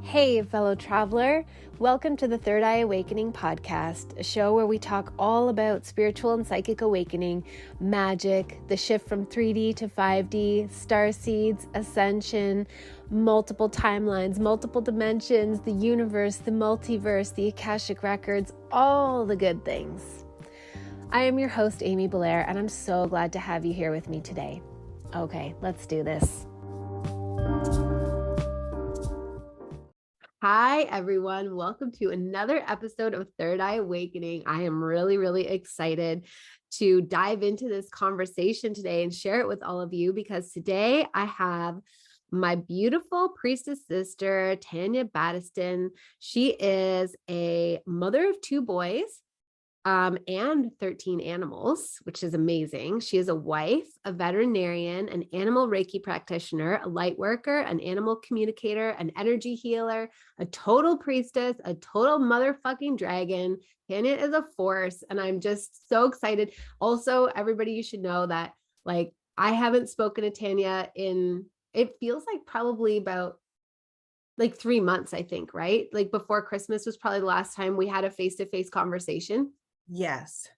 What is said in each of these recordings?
Hey, fellow traveler. Welcome to the Third Eye Awakening podcast, a show where we talk all about spiritual and psychic awakening, magic, the shift from 3D to 5D, starseeds, ascension, multiple timelines, multiple dimensions, the universe, the multiverse, the Akashic records, all the good things. I am your host, Amy Belair, and I'm so glad to have you here with me today. Okay, let's do this. Hi, everyone. Welcome to another episode of Third Eye Awakening. I am really excited to dive into this conversation today and share it with all of you because today I have my beautiful priestess sister, Tanya Battiston. She is a mother of 2 boys and 13 animals, which is amazing. She is a wife, a veterinarian, an animal reiki practitioner, a light worker, an animal communicator, an energy healer, a total priestess, a total motherfucking dragon. Tanya is a force, and I'm just so excited. Also, everybody, you should know that I haven't spoken to Tanya in, it feels like probably about 3 months, I think, right? Like before Christmas was probably the last time we had a face-to-face conversation. Yes.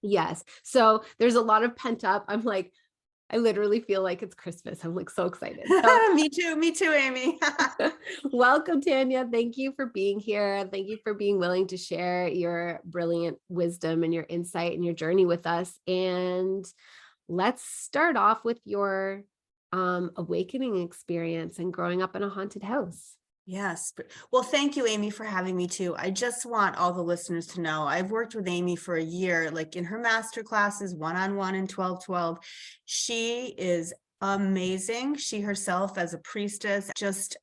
So there's a lot of pent up. I literally feel like it's Christmas. I'm so excited. So, Me too, Amy. welcome, Tanya. Thank you for being here. Thank you for being willing to share your brilliant wisdom and your insight and your journey with us. And let's start off with your awakening experience and growing up in a haunted house. Yes. Well, thank you, Amy, for having me too. I just want all the listeners to know I've worked with Amy for a year, like in her master classes, one-on-one and 12-12. She is amazing. She herself as a priestess, just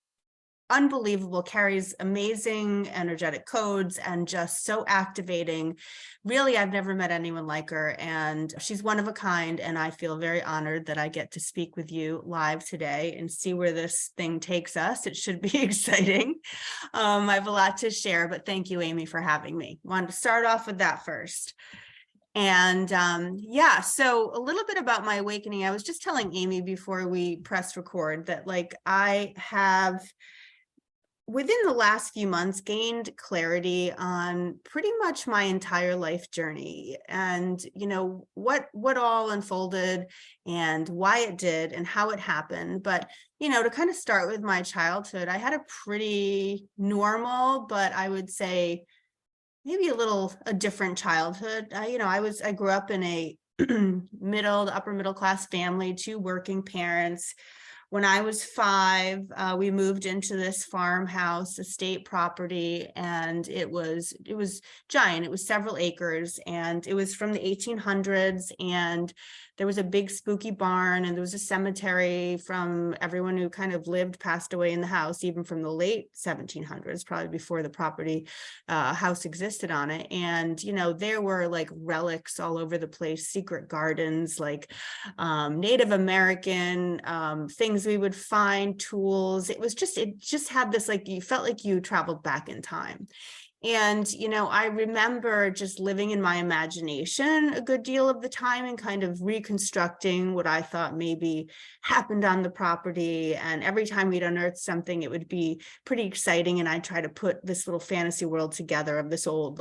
unbelievable, carries amazing energetic codes and just so activating. Really, I've never met anyone like her, and she's one of a kind, and I feel very honored that I get to speak with you live today and see where this thing takes us. It should be exciting. I have a lot to share, but thank you, Amy, for having me. Wanted to start off with that first. And so a little bit about my awakening. I was just telling Amy before we pressed record that I have, within the last few months, gained clarity on pretty much my entire life journey and, what all unfolded and why it did and how it happened. But, to kind of start with my childhood, I had a pretty normal, but I would say maybe a different childhood. I grew up in a middle to upper middle class family, 2 working parents. When I was 5, we moved into this farmhouse, estate property, and it was giant. It was several acres, and it was from the 1800s, and there was a big spooky barn, and there was a cemetery from everyone who kind of passed away in the house, even from the late 1700s, probably before the property house existed on it. And, there were relics all over the place, secret gardens, Native American things we would find, tools. It just had this, you felt like you traveled back in time. And, I remember just living in my imagination a good deal of the time and kind of reconstructing what I thought maybe happened on the property. And every time we'd unearth something, it would be pretty exciting. And I'd try to put this little fantasy world together of this old,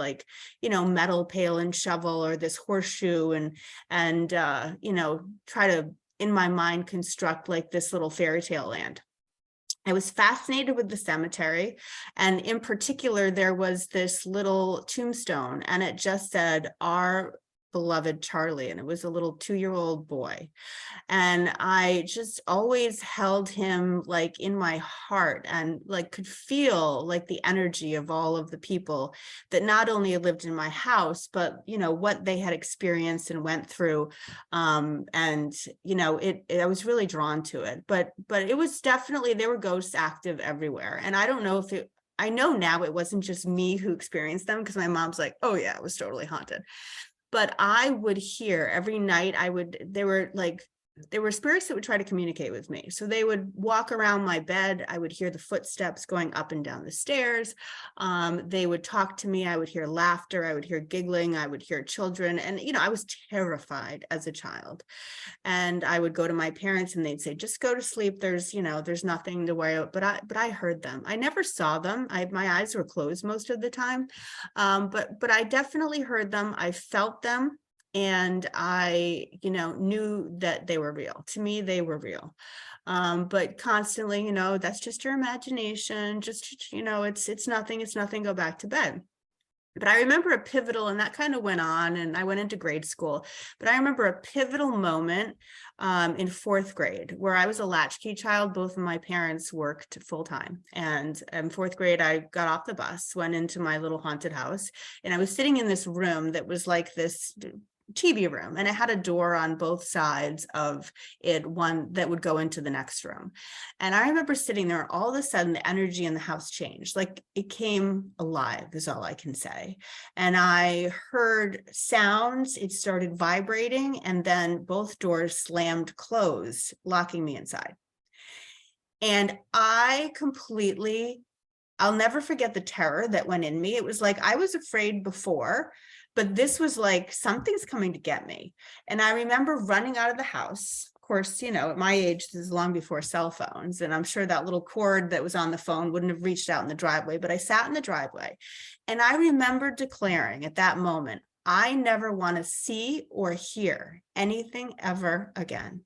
metal pail and shovel, or this horseshoe, and try to, in my mind, construct this little fairy tale land. I was fascinated with the cemetery, and in particular, there was this little tombstone, and it just said, "Our beloved Charlie," and it was a little 2-year-old boy. And I just always held him in my heart, and could feel the energy of all of the people that not only lived in my house, but what they had experienced and went through. I was really drawn to it, but it was definitely, there were ghosts active everywhere. And I don't know if I know now it wasn't just me who experienced them, because my mom's like, "Oh yeah, it was totally haunted." But I would hear every night, there were there were spirits that would try to communicate with me. So they would walk around my bed. I would hear the footsteps going up and down the stairs. They would talk to me. I would hear laughter. I would hear giggling. I would hear children. And, I was terrified as a child. And I would go to my parents and they'd say, just go to sleep. There's nothing to worry about. But I heard them. I never saw them. My eyes were closed most of the time. But I definitely heard them. I felt them. And I, knew that they were real. To me, they were real. But constantly, that's just your imagination. Just, it's nothing, go back to bed. But I remember a pivotal, and that kind of went on, and I went into grade school. But I remember a pivotal moment in fourth grade where I was a latchkey child. Both of my parents worked full time. And in fourth grade, I got off the bus, went into my little haunted house, and I was sitting in this room that was like this TV room, and it had a door on both sides of it, one that would go into the next room. And I remember sitting there, and all of a sudden the energy in the house changed. Like, it came alive is all I can say. And I heard sounds, it started vibrating, and then both doors slammed closed, locking me inside. And I'll never forget the terror that went in me. It was like I was afraid before, but this was like, something's coming to get me. And I remember running out of the house. Of course, at my age, this is long before cell phones. And I'm sure that little cord that was on the phone wouldn't have reached out in the driveway, but I sat in the driveway. And I remember declaring at that moment, I never want to see or hear anything ever again.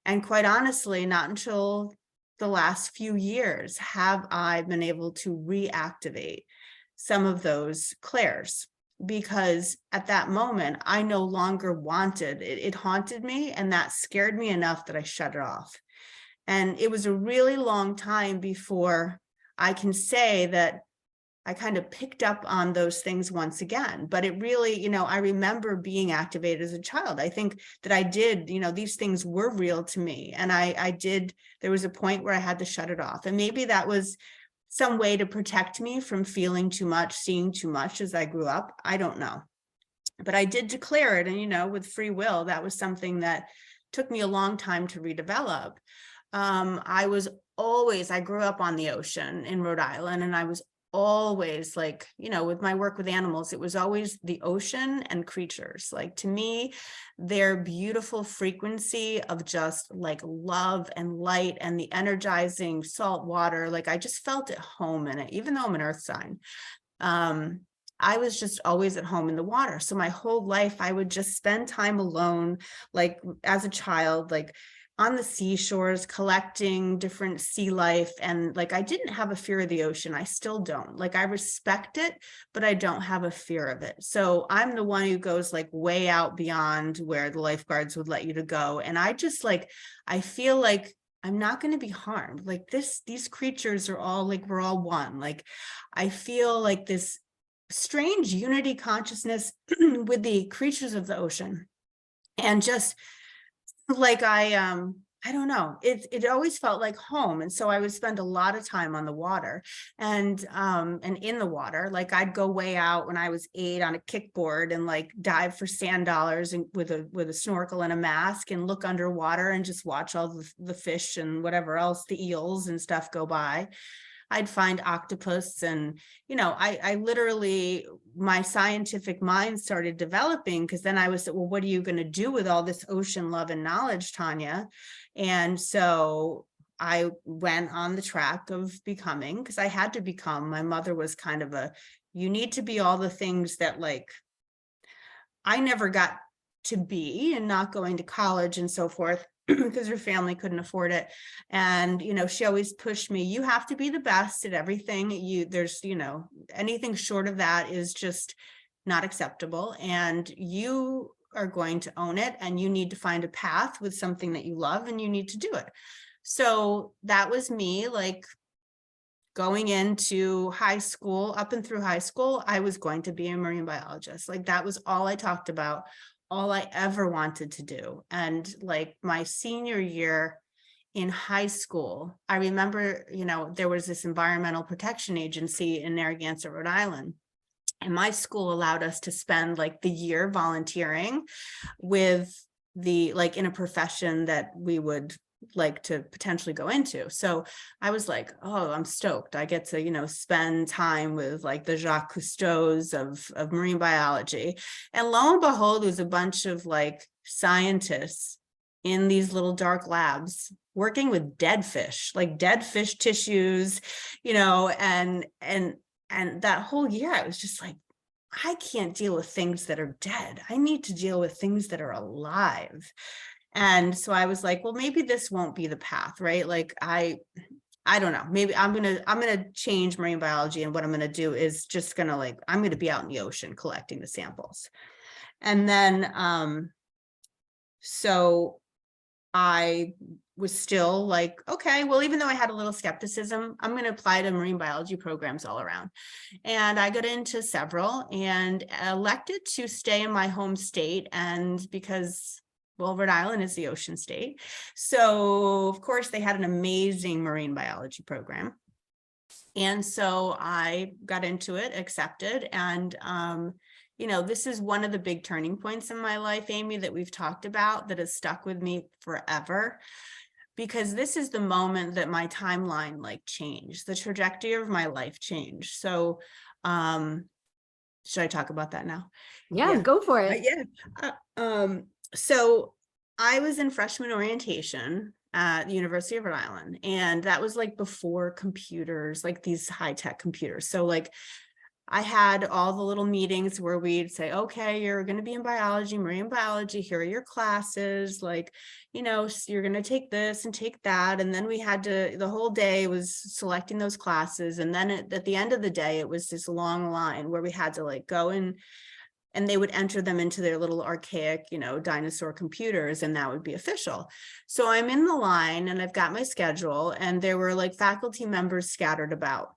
And quite honestly, not until the last few years have I been able to reactivate some of those clairs. Because at that moment, I no longer wanted it. It haunted me, and that scared me enough that I shut it off. And it was a really long time before I can say that I kind of picked up on those things once again. But it really, I remember being activated as a child. I think that I did, these things were real to me. And there was a point where I had to shut it off. And maybe that was some way to protect me from feeling too much, seeing too much as I grew up. I don't know. But I did declare it. And, with free will, that was something that took me a long time to redevelop. I grew up on the ocean in Rhode Island, and I was always like, with my work with animals, it was always the ocean and creatures. Like, to me, their beautiful frequency of just like love and light and the energizing salt water, like I just felt at home in it, even though I'm an earth sign. I was just always at home in the water. So my whole life, I would just spend time alone, like as a child, like on the seashores, collecting different sea life. And like, I didn't have a fear of the ocean. I still don't. Like, I respect it, but I don't have a fear of it. So I'm the one who goes like way out beyond where the lifeguards would let you to go. And I just like, I feel like I'm not going to be harmed. Like these creatures are all like, we're all one. Like, I feel like this strange unity consciousness with the creatures of the ocean. And just like I don't know, it always felt like home. And so I would spend a lot of time on the water and in the water. Like, I'd go way out when I was 8 on a kickboard and like dive for sand dollars and with a snorkel and a mask and look underwater and just watch all the fish and whatever else, the eels and stuff go by. I'd find octopus, and, I literally, my scientific mind started developing, because then I was, well, what are you going to do with all this ocean love and knowledge, Tanya? And so I went on the track of becoming, because I had to become. My mother was kind of you need to be all the things that like I never got to be, and not going to college and so forth, because her family couldn't afford it. And, she always pushed me, you have to be the best at everything. There's, anything short of that is just not acceptable. And you are going to own it, and you need to find a path with something that you love, and you need to do it. So that was me, like, going into high school. Up and through high school, I was going to be a marine biologist. Like, that was all I talked about, all I ever wanted to do. And like my senior year in high school, I remember, there was this environmental protection agency in Narragansett, Rhode Island. And my school allowed us to spend like the year volunteering with like in a profession that we would like to potentially go into. So I was like, oh, I'm stoked. I get to, spend time with like the Jacques Cousteaus of marine biology. And lo and behold, there's a bunch of like scientists in these little dark labs working with dead fish, like dead fish tissues, and that whole year I was just like, I can't deal with things that are dead. I need to deal with things that are alive. And so I was like, well, maybe this won't be the path, right? Like, I don't know, maybe I'm going to change marine biology. And what I'm going to do is just going to I'm going to be out in the ocean collecting the samples. And then, so I was still like, okay, well, even though I had a little skepticism, I'm going to apply to marine biology programs all around. And I got into several and elected to stay in my home state. And because, well, Rhode Island is the ocean state. So of course they had an amazing marine biology program. And so I got into it, accepted. And, this is one of the big turning points in my life, Amy, that we've talked about that has stuck with me forever, because this is the moment that my timeline changed, the trajectory of my life changed. So, should I talk about that now? Yeah, go for it. So I was in freshman orientation at the University of Rhode Island, and that was before computers, these high-tech computers. So I had all the little meetings where we'd say, okay, you're going to be in biology, marine biology, here are your classes, you're going to take this and take that. And then we had to, the whole day was selecting those classes. And then at the end of the day, it was this long line where we had to go in, and they would enter them into their little archaic, dinosaur computers, and that would be official. So I'm in the line and I've got my schedule, and there were faculty members scattered about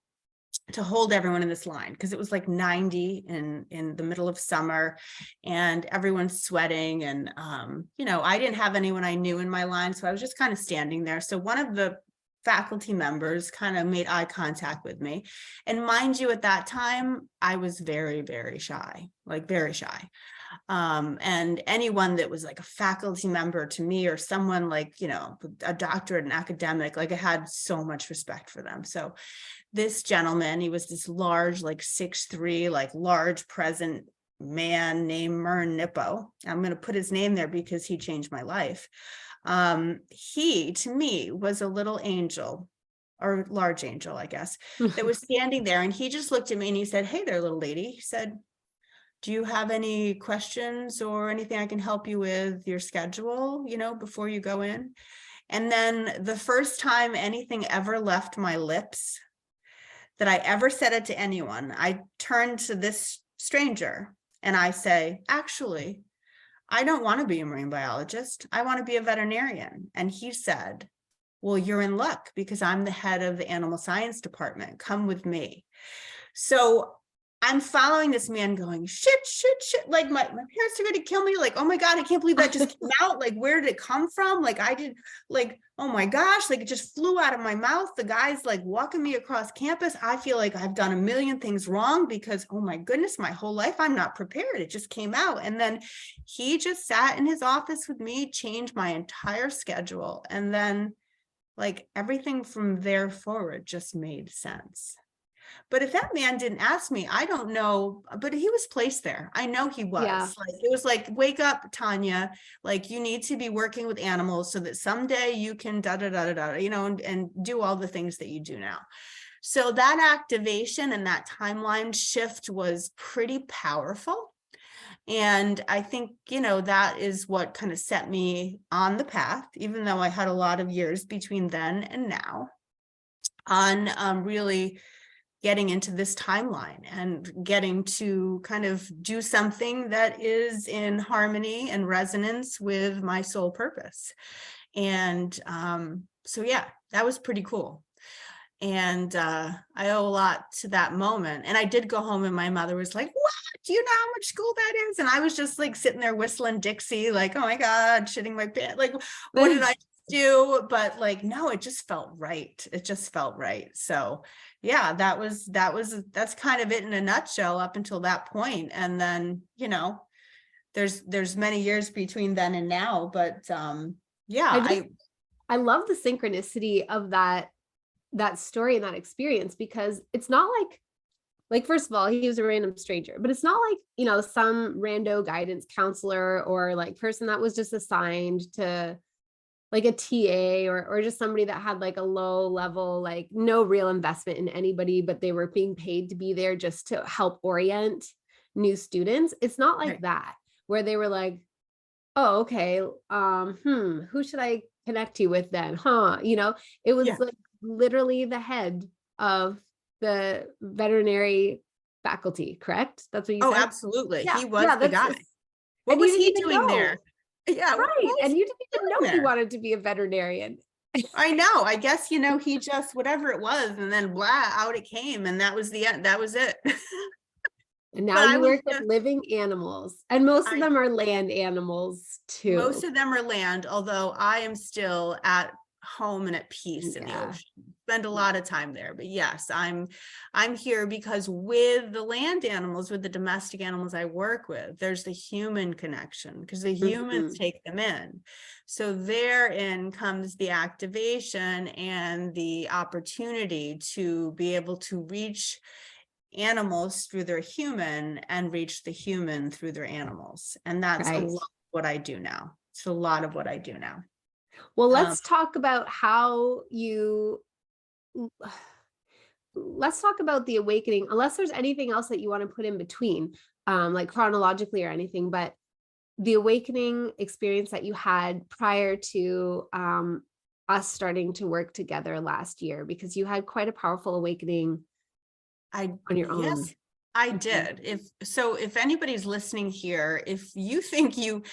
to hold everyone in this line, because it was 90 in the middle of summer and everyone's sweating. And, I didn't have anyone I knew in my line. So I was just kind of standing there. So one of the faculty members kind of made eye contact with me. And mind you, at that time, I was very, very shy, very shy. And anyone that was a faculty member to me, or someone a doctorate, an academic, I had so much respect for them. So this gentleman, he was this large, 6'3", large present man named Mern Nippo. I'm going to put his name there because he changed my life. He, to me, was a little angel, or large angel, I guess, that was standing there. And he just looked at me and he said, hey there, little lady. He said, do you have any questions or anything I can help you with your schedule, before you go in? And then the first time anything ever left my lips that I ever said it to anyone, I turned to this stranger and I say, actually, I don't want to be a marine biologist. I want to be a veterinarian. And he said, well, you're in luck because I'm the head of the animal science department. Come with me. So I'm following this man going, shit. My parents are going to kill me. Oh my God, I can't believe that just came out. Where did it come from? I did, oh my gosh, it just flew out of my mouth. The guy's walking me across campus. I feel like I've done a million things wrong because, oh my goodness, my whole life, I'm not prepared. It just came out. And then he just sat in his office with me, changed my entire schedule. And then everything from there forward just made sense. But if that man didn't ask me, I don't know, but he was placed there. I know he was. Yeah. It was wake up, Tanya, you need to be working with animals so that someday you can and do all the things that you do now. So that activation and that timeline shift was pretty powerful. And I think, that is what kind of set me on the path, even though I had a lot of years between then and now, on really getting into this timeline and getting to kind of do something that is in harmony and resonance with my soul purpose. And so, yeah, that was pretty cool. And I owe a lot to that moment. And I did go home and my mother was like, what? Do you know how much school that is? And I was just sitting there whistling Dixie, oh my God, shitting my pants. What did I do? But no, it just felt right. It just felt right. So yeah, that's kind of it in a nutshell up until that point. And then, there's many years between then and now, but yeah, I love the synchronicity of that story and that experience, because it's not like first of all, he was a random stranger, but it's not like, you know, some rando guidance counselor or like person that was just assigned to like a TA, or just somebody that had like a low level, like no real investment in anybody, but they were being paid to be there just to help orient new students. It's not like right. that, where they were like, oh, okay, who should I connect you with then? You know, it was Yeah. like literally the head of the veterinary faculty, correct? That's what you Oh, said? absolutely. Yeah, He was yeah, the guy. What and you was didn't he even doing there? know, Yeah, what right? was And you he didn't even know doing he there? wanted to be a veterinarian. I know. I guess, he just whatever it was, and then blah, out it came, and that was the end. That was it. And But now I you was work with just living animals, and most of I them are land animals most too. of them are land, although I am still at home and at peace in the Yeah, ocean. Spend a lot of time there. But yes, I'm here because with the land animals, with the domestic animals I work with, there's the human connection, because the humans mhm, take them in. So therein comes the activation and the opportunity to be able to reach animals through their human and reach the human through their animals. And that's a right. lot of what I do now. It's a lot of what I do now. Well, Um, let's talk about the awakening, unless there's anything else that you want to put in between, like chronologically or anything, but the awakening experience that you had prior to us starting to work together last year, because you had quite a powerful awakening on your own. yes, I Mhm. did. If anybody's listening here, if you think you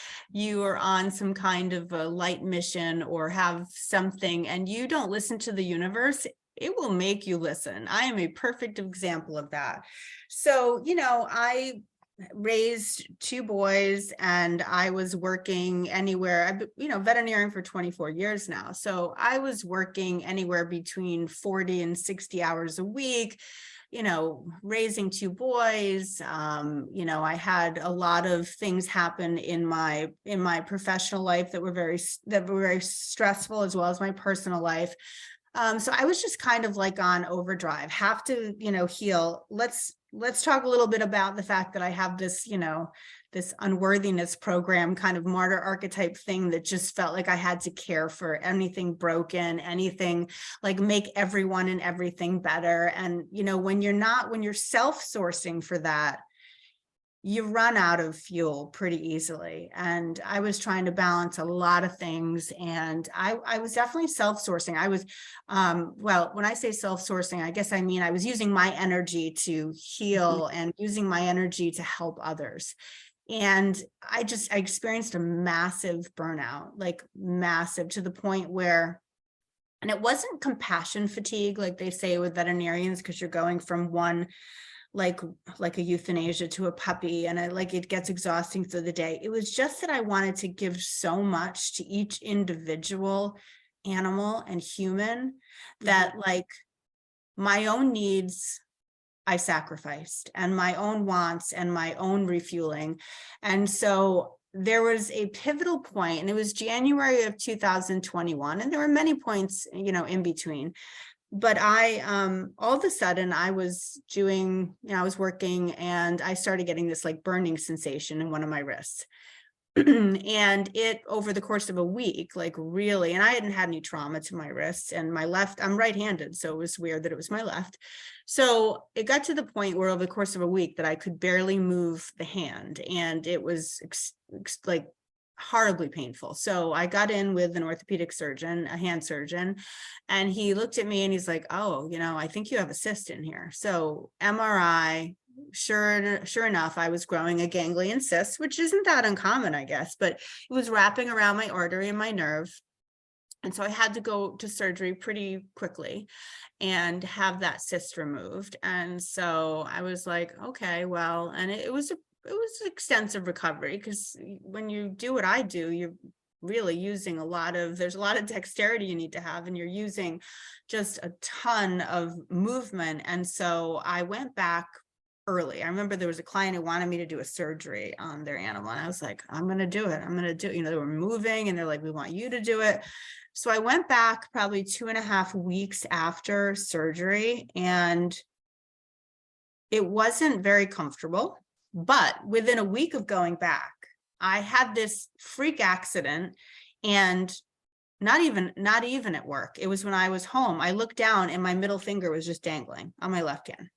are on some kind of a light mission or have something and you don't listen to the universe, it will make you listen. I am a perfect example of that. So, I raised two boys and I was working anywhere. I've been, veterinarian for 24 years now. So I was working anywhere between 40 and 60 hours a week, raising two boys. I had a lot of things happen in my professional life that were very stressful, as well as my personal life. So I was just kind of like on overdrive, have to, heal. Let's talk a little bit about the fact that I have this, this unworthiness program, kind of martyr archetype thing that just felt like I had to care for anything broken, anything, like make everyone and everything better. And, when you're self-sourcing for that, you run out of fuel pretty easily. And I was trying to balance a lot of things. And I was definitely self-sourcing. I was, well, when I say self-sourcing, I guess I mean I was using my energy to heal and using my energy to help others. And I experienced a massive burnout, like massive, to the point where, and it wasn't compassion fatigue, like they say with veterinarians, because you're going from one like a euthanasia to a puppy, and it gets exhausting through the day. It was just that I wanted to give so much to each individual animal and human that like my own needs I sacrificed, and my own wants and my own refueling. And so there was a pivotal point, and it was January of 2021, and there were many points, in between. But I, all of a sudden I was doing, I was working and I started getting this like burning sensation in one of my wrists. And it, over the course of a week, like really, and I hadn't had any trauma to my wrists, and my left, I'm right-handed, so it was weird that it was my left. So it got to the point where over the course of a week that I could barely move the hand, and it was like horribly painful. So I got in with an orthopedic surgeon, a hand surgeon, and he looked at me and he's like, oh, I think you have a cyst in here. So MRI, sure enough, I was growing a ganglion cyst, which isn't that uncommon, I guess, but it was wrapping around my artery and my nerve. And so I had to go to surgery pretty quickly and have that cyst removed. And so I was like, okay, well, and it was extensive recovery, because when you do what I do, you're really using there's a lot of dexterity you need to have, and you're using just a ton of movement. And so I went back early. I remember there was a client who wanted me to do a surgery on their animal. And I was like, I'm going to do it. I'm going to do it. They were moving and they're like, we want you to do it. So I went back probably 2.5 weeks after surgery, and it wasn't very comfortable. But within a week of going back, I had this freak accident, and not even at work. It was when I was home. I looked down and my middle finger was just dangling on my left hand.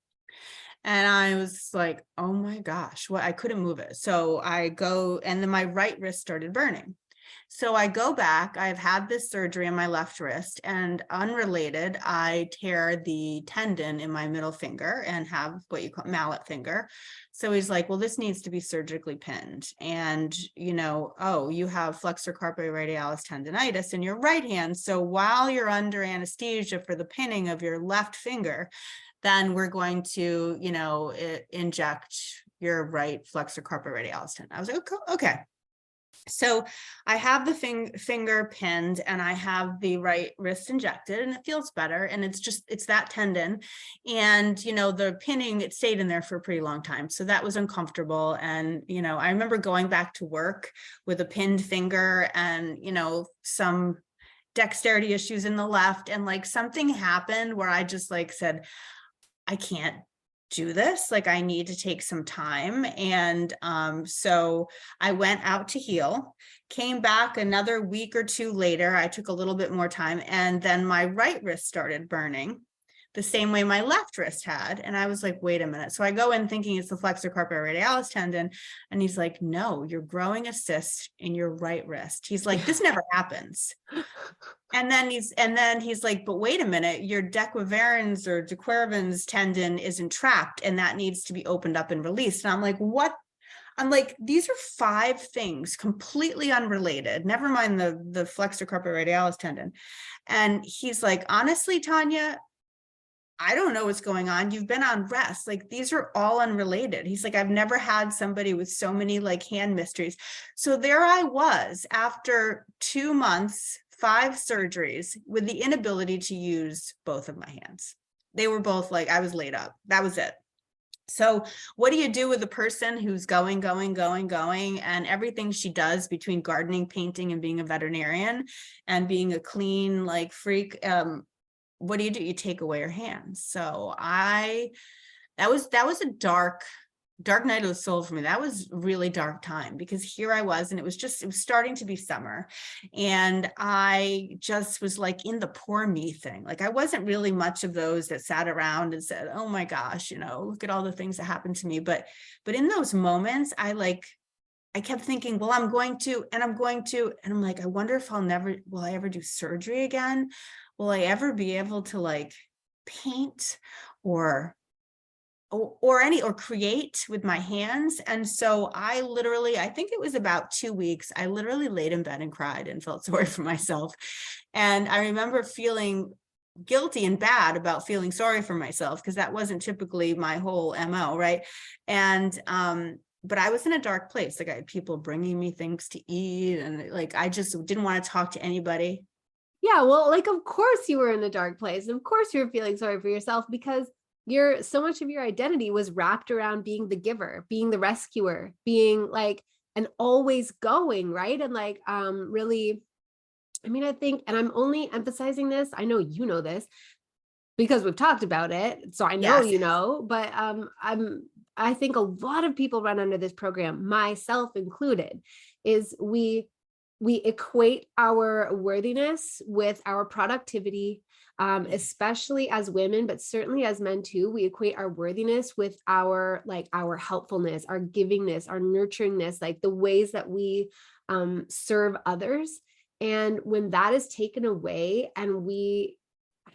And I was like, oh my gosh, I couldn't move it. So I go, and then my right wrist started burning. So I go back, I've had this surgery on my left wrist, and unrelated, I tear the tendon in my middle finger and have what you call mallet finger. So he's like, well, this needs to be surgically pinned. And, oh, you have flexor carpi radialis tendinitis in your right hand. So while you're under anesthesia for the pinning of your left finger, then we're going to, inject your right flexor carpi radialis tendon. I was like, okay. So I have the finger pinned, and I have the right wrist injected, and it feels better. And it's that tendon. And, the pinning, it stayed in there for a pretty long time. So that was uncomfortable. And, I remember going back to work with a pinned finger and, some dexterity issues in the left. And like something happened where I just like said, I can't do this. Like, I need to take some time. And so I went out to heal, came back another week or two later. I took a little bit more time, and then my right wrist started burning the same way my left wrist had. And I was like, wait a minute. So I go in thinking it's the flexor carpi radialis tendon. And he's like, no, you're growing a cyst in your right wrist. He's like, this never happens. And then he's like, but wait a minute, your dequerens or dequerens tendon is entrapped, and that needs to be opened up and released. And I'm like, what? I'm like, these are 5 things completely unrelated. Never mind the flexor carpi radialis tendon. And he's like, honestly, Tanya, I don't know what's going on. You've been on rest. Like, these are all unrelated. He's like, I've never had somebody with so many like hand mysteries. So there I was after 2 months, 5 surgeries, with the inability to use both of my hands. They were both like, I was laid up. That was it. So what do you do with a person who's going, and everything she does between gardening, painting, and being a veterinarian and being a clean like freak? What do? You take away her hands. So that was a dark night of the soul for me. That was really dark time, because here I was, and it was starting to be summer, and I just was like in the poor me thing. Like, I wasn't really much of those that sat around and said, oh my gosh, look at all the things that happened to me. But in those moments, I kept thinking, well, I'm going to, and I'm like, I wonder if will I ever do surgery again? Will I ever be able to like paint or create with my hands? And so I think it was about 2 weeks, I literally laid in bed and cried and felt sorry for myself. And I remember feeling guilty and bad about feeling sorry for myself, because that wasn't typically my whole MO, right? And but I was in a dark place. Like, I had people bringing me things to eat, and like I just didn't want to talk to anybody. Yeah, well, like, of course you were in a dark place. And of course you were feeling sorry for yourself, because so much of your identity was wrapped around being the giver, being the rescuer, being like an always going, right? And like, really, I mean, I think, and I'm only emphasizing this, I know you know this because we've talked about it. So I know, Yes. but I think a lot of people run under this program, myself included, is we equate our worthiness with our productivity, especially as women, but certainly as men too. We equate our worthiness with our helpfulness, our givingness, our nurturingness, like the ways that we serve others. And when that is taken away and we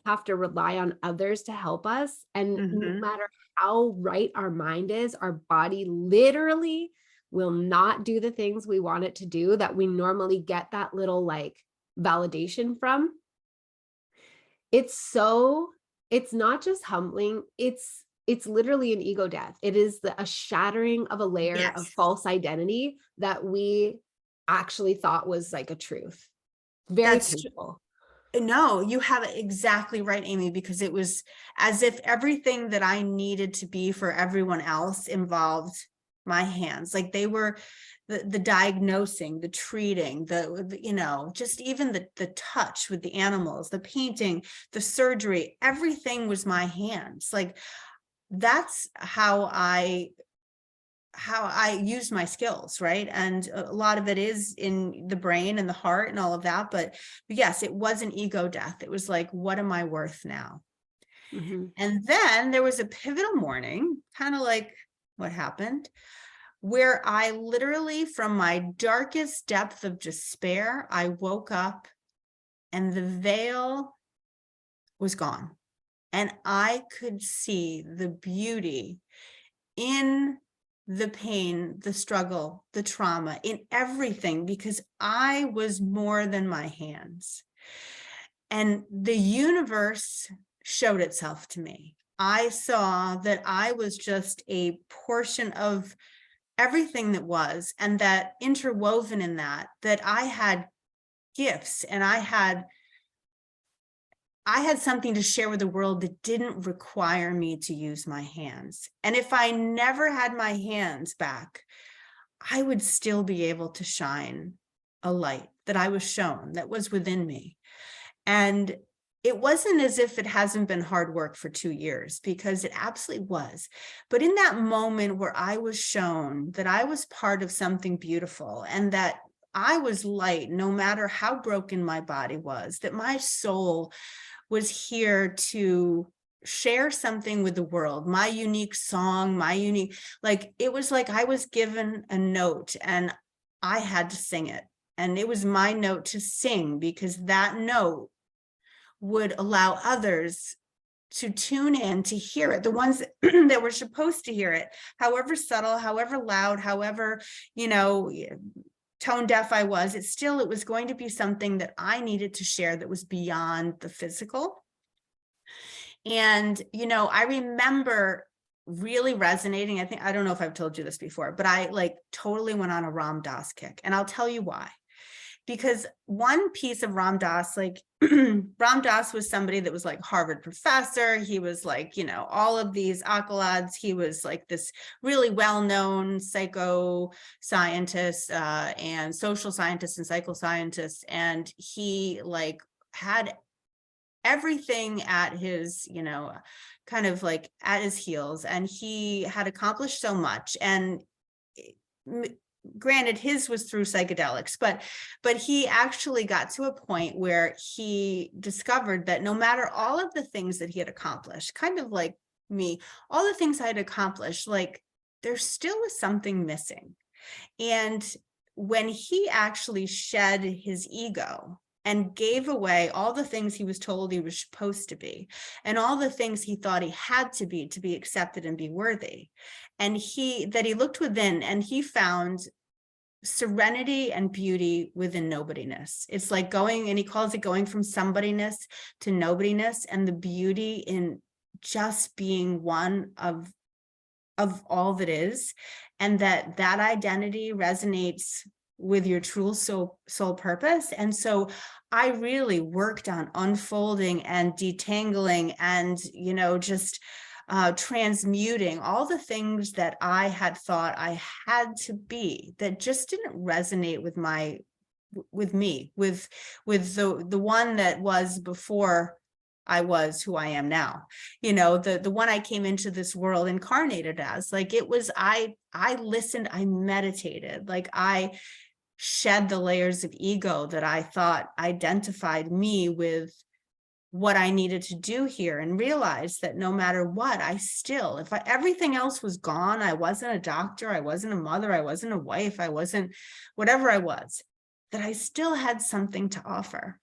have to rely on others to help us, and no matter how right our mind is, our body literally will not do the things we want it to do, that we normally get that little like validation from. It's not just humbling, it's literally an ego death. It is a shattering of a layer of false identity that we actually thought was like a truth. Very painful. No, you have it exactly right, Amy, because it was as if everything that I needed to be for everyone else involved my hands. Like they were the diagnosing, the treating, just even the touch with the animals, the painting, the surgery, everything was my hands. Like that's how I use my skills, right? And a lot of it is in the brain and the heart and all of that. But yes, it was an ego death. It was like, what am I worth now? Mm-hmm. And then there was a pivotal morning, kind of like what happened, where I literally, from my darkest depth of despair, I woke up and the veil was gone. And I could see the beauty in the pain, the struggle, the trauma, in everything, because I was more than my hands. And the universe showed itself to me. I saw that I was just a portion of everything that was, and that interwoven in that I had gifts and I had something to share with the world that didn't require me to use my hands. And if I never had my hands back, I would still be able to shine a light that I was shown, that was within me. And it wasn't as if it hasn't been hard work for 2 years, because it absolutely was. But in that moment where I was shown that I was part of something beautiful and that I was light, no matter how broken my body was, that my soul was here to share something with the world, my unique song, it was like I was given a note and I had to sing it. And it was my note to sing, because that note would allow others to tune in to hear it, the ones that were supposed to hear it, however subtle, however loud, however, tone deaf I was, it was going to be something that I needed to share that was beyond the physical. And, I remember really resonating. I don't know if I've told you this before, but I totally went on a Ram Dass kick. And I'll tell you why. Because one piece of Ram Dass, Ram Dass was somebody that was like Harvard professor. He was all of these accolades. He was like this really well-known psycho-scientist and social scientist and psychoscientist. And he had everything at his, kind of at his heels. And he had accomplished so much. And granted, his was through psychedelics, but he actually got to a point where he discovered that no matter all of the things that he had accomplished, kind of like me, all the things I had accomplished, there still was something missing. And when he actually shed his ego and gave away all the things he was told he was supposed to be, and all the things he thought he had to be accepted and be worthy, and he looked within and he found serenity and beauty within nobodiness. It's like going, and he calls it going from somebodyness to nobodiness, and the beauty in just being one of all that is, and that identity resonates with your true soul purpose. And so I really worked on unfolding and detangling and, just transmuting all the things that I had thought I had to be, that just didn't resonate with me, with the one that was before I was who I am now, the one I came into this world incarnated as. I listened, I meditated, I shed the layers of ego that I thought identified me with what I needed to do here, and realized that no matter what, everything else was gone, I wasn't a doctor, I wasn't a mother, I wasn't a wife, I wasn't whatever I was, that I still had something to offer.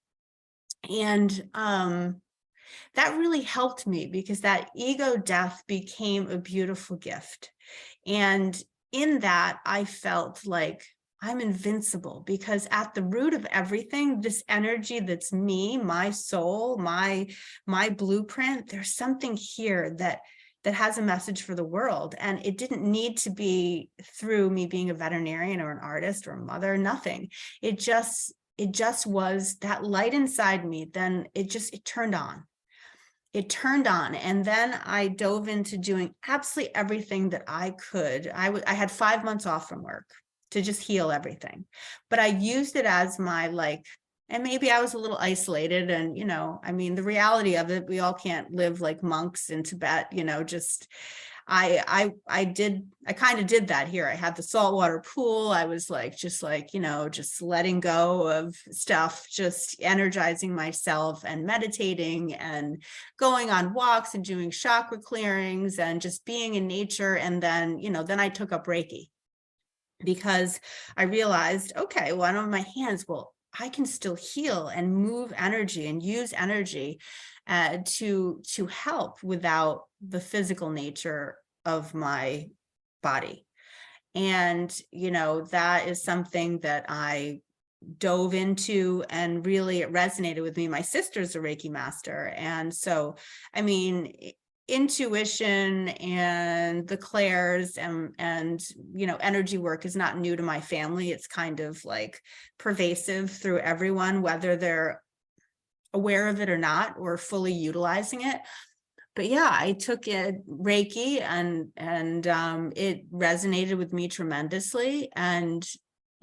And that really helped me, because that ego death became a beautiful gift. And in that, I felt like I'm invincible, because at the root of everything, this energy that's me, my soul, my blueprint, there's something here that has a message for the world. And it didn't need to be through me being a veterinarian or an artist or a mother, nothing. It it just was that light inside me. Then it turned on. It turned on. And then I dove into doing absolutely everything that I could. I had 5 months off from work to just heal everything. But I used it as my like, and maybe I was a little isolated. And, you know, I mean, the reality of it, we all can't live like monks in Tibet, you know, just I kind of did that here. I had the saltwater pool. I was like, just like, you know, just letting go of stuff, just energizing myself and meditating and going on walks and doing chakra clearings and just being in nature. And then, you know, then I took up Reiki because I realized, okay, well, I don't have my hands. Well, I can still heal and move energy and use energy to help without the physical nature of my body. And, you know, that is something that I dove into and really it resonated with me. My sister's a Reiki master. And so, I mean, intuition and the clairs and you know, energy work is not new to my family. It's kind of like pervasive through everyone, whether they're aware of it or not, or fully utilizing it. But yeah, I took it Reiki and it resonated with me tremendously. And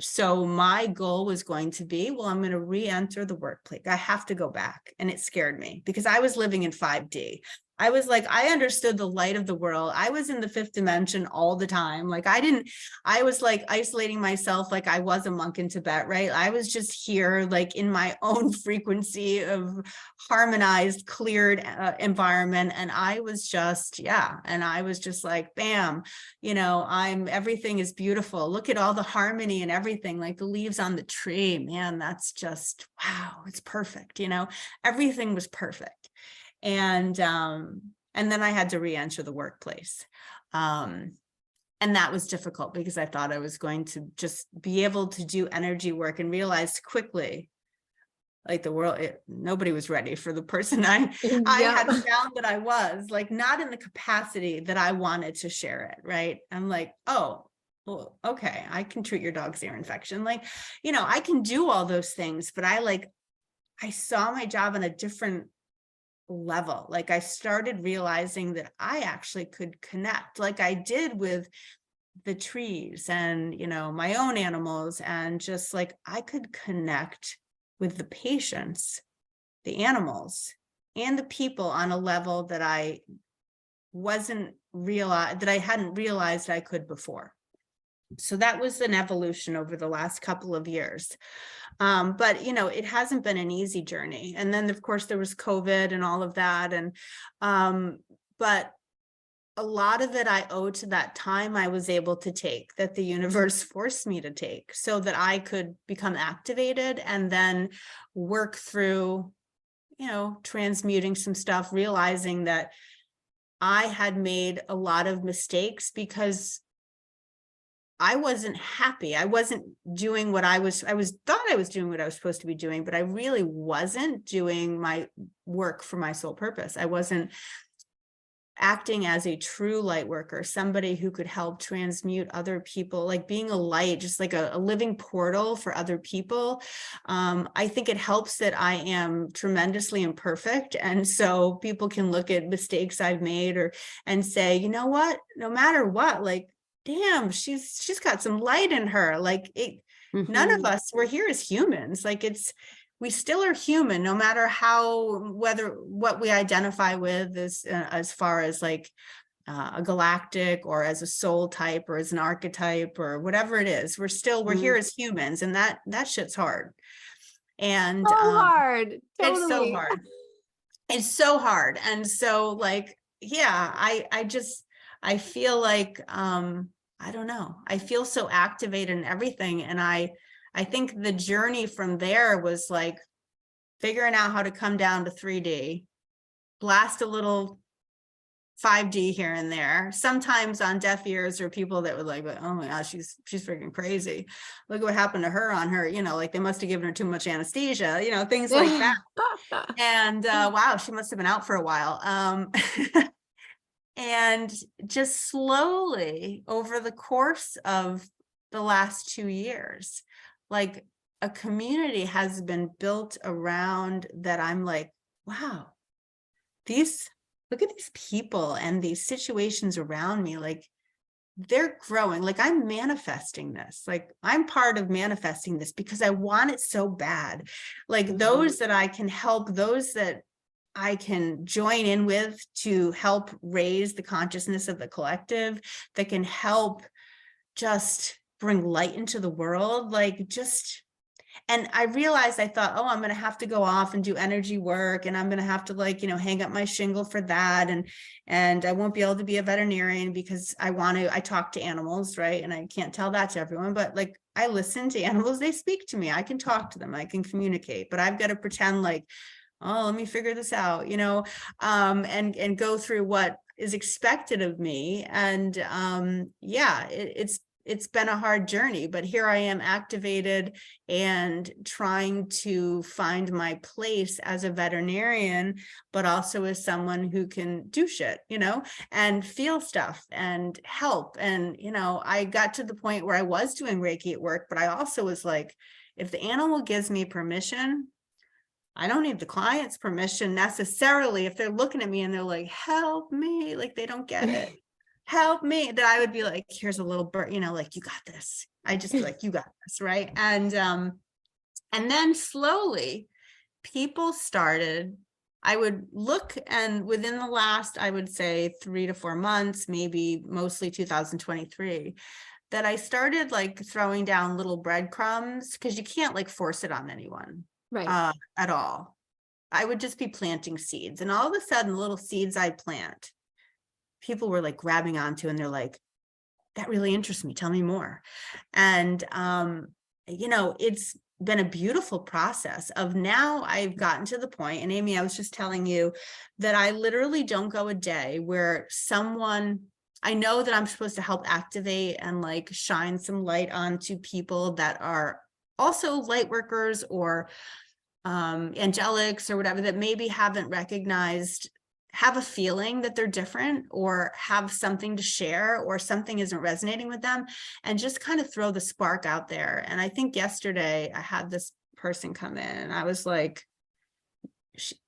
so my goal was going to be, well, I'm going to re-enter the workplace. I have to go back. And it scared me because I was living in 5D. I was like, I understood the light of the world. I was in the fifth dimension all the time. Like I was like isolating myself like I was a monk in Tibet, right? I was just here like in my own frequency of harmonized, cleared environment. And I was just, yeah. And I was just like, bam, you know, everything is beautiful. Look at all the harmony and everything, like the leaves on the tree, man, that's just, wow, it's perfect. You know, everything was perfect. And then I had to re-enter the workplace. And that was difficult because I thought I was going to just be able to do energy work and realized quickly, like the world, nobody was ready for the person I had found that I was, like not in the capacity that I wanted to share it, right? I'm like, oh, well, okay, I can treat your dog's ear infection. Like, you know, I can do all those things, but I saw my job on a different level. Like I started realizing that I actually could connect like I did with the trees and, you know, my own animals, and just like I could connect with the patients, the animals, and the people on a level that I hadn't realized I could before. So that was an evolution over the last couple of years. But, you know, it hasn't been an easy journey. And then, of course, there was COVID and all of that. And, but a lot of it I owe to that time I was able to take, that the universe forced me to take, so that I could become activated and then work through, you know, transmuting some stuff, realizing that I had made a lot of mistakes because I wasn't happy. I wasn't doing what I thought I was doing what I was supposed to be doing, but I really wasn't doing my work for my sole purpose. I wasn't acting as a true light worker, somebody who could help transmute other people, like being a light, just like a living portal for other people. I think it helps that I am tremendously imperfect. And so people can look at mistakes I've made and say, you know what, no matter what, like, damn, she's got some light in her. Like none of us, we're here as humans. Like we still are human, no matter what we identify with as far as like a galactic or as a soul type or as an archetype or whatever it is. We're here as humans, and that shit's hard. And so hard. Totally. It's so hard. It's so hard. And so like, yeah, I feel like, I don't know. I feel so activated in everything. And I think the journey from there was like figuring out how to come down to 3D, blast a little 5D here and there, sometimes on deaf ears or people that were like, oh my gosh, she's freaking crazy. Look what happened to her on her, you know, like they must have given her too much anesthesia, you know, things like that. And wow, she must have been out for a while. And just slowly over the course of the last 2 years, like a community has been built around that. I'm like, wow, look at these people and these situations around me. Like, they're growing. Like, I'm manifesting this. Like, I'm part of manifesting this because I want it so bad. Like, those that I can help, those that I can join in with to help raise the consciousness of the collective, that can help just bring light into the world. Like, just, and I realized, I thought, oh, I'm going to have to go off and do energy work, and I'm going to have to, like, hang up my shingle for that. And I won't be able to be a veterinarian because I talk to animals, right? And I can't tell that to everyone, but like, I listen to animals, they speak to me, I can talk to them, I can communicate, but I've got to pretend like, oh, let me figure this out, and go through what is expected of me. And yeah, it's been a hard journey, but here I am, activated and trying to find my place as a veterinarian, but also as someone who can do shit, and feel stuff and help. And, I got to the point where I was doing Reiki at work, but I also was like, if the animal gives me permission, I don't need the client's permission necessarily. If they're looking at me and they're like, help me, like they don't get it. Help me, that I would be like, here's a little bird, like, you got this. I just be like, you got this, right? And then slowly people started, I would look, and within the last, I would say 3 to 4 months, maybe mostly 2023, that I started like throwing down little breadcrumbs, because you can't like force it on anyone, right. at all. I would just be planting seeds, and all of a sudden, little seeds I plant, people were like grabbing onto, and they're like, that really interests me, tell me more. And it's been a beautiful process of, now I've gotten to the point, and Amy, I was just telling you that I literally don't go a day where I know that I'm supposed to help activate and like shine some light onto people that are also light workers or angelics or whatever, that maybe haven't recognized, have a feeling that they're different, or have something to share, or something isn't resonating with them, and just kind of throw the spark out there. And I think yesterday I had this person come in, and I was like,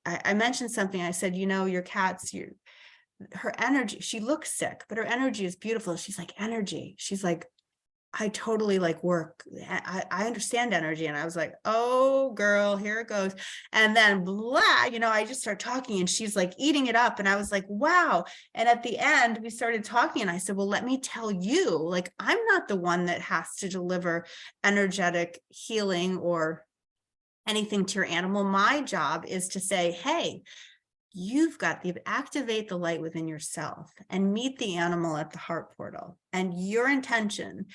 I mentioned something. I said, your cat's, her energy, she looks sick, but her energy is beautiful. She's like, energy. She's like, I totally like work. I understand energy. And I was like, oh girl, here it goes. And then blah, I just start talking, and she's like eating it up. And I was like, wow. And at the end we started talking, and I said, well, let me tell you, like, I'm not the one that has to deliver energetic healing or anything to your animal. My job is to say, hey, you've got to activate the light within yourself and meet the animal at the heart portal. And your intention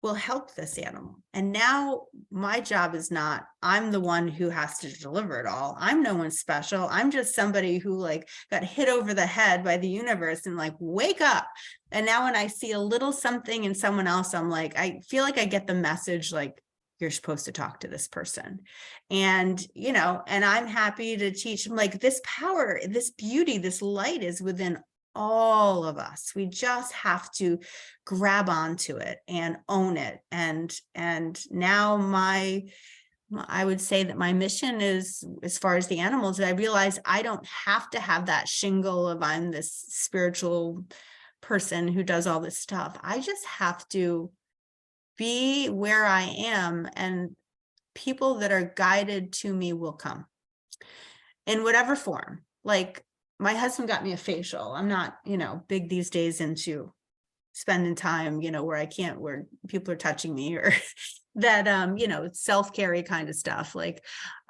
will help this animal. And now my job is not, I'm the one who has to deliver it all. I'm no one special. I'm just somebody who like got hit over the head by the universe and like, wake up. And now when I see a little something in someone else, I'm like, I feel like I get the message, like, you're supposed to talk to this person. And, and I'm happy to teach them, like, this power, this beauty, this light is within all of us. We just have to grab onto it and own it. And now I would say that my mission is, as far as the animals, I realize I don't have to have that shingle of, I'm this spiritual person who does all this stuff. I just have to be where I am, and people that are guided to me will come in whatever form. Like, my husband got me a facial. I'm not, big these days into spending time, where people are touching me, or that, self-care kind of stuff. Like,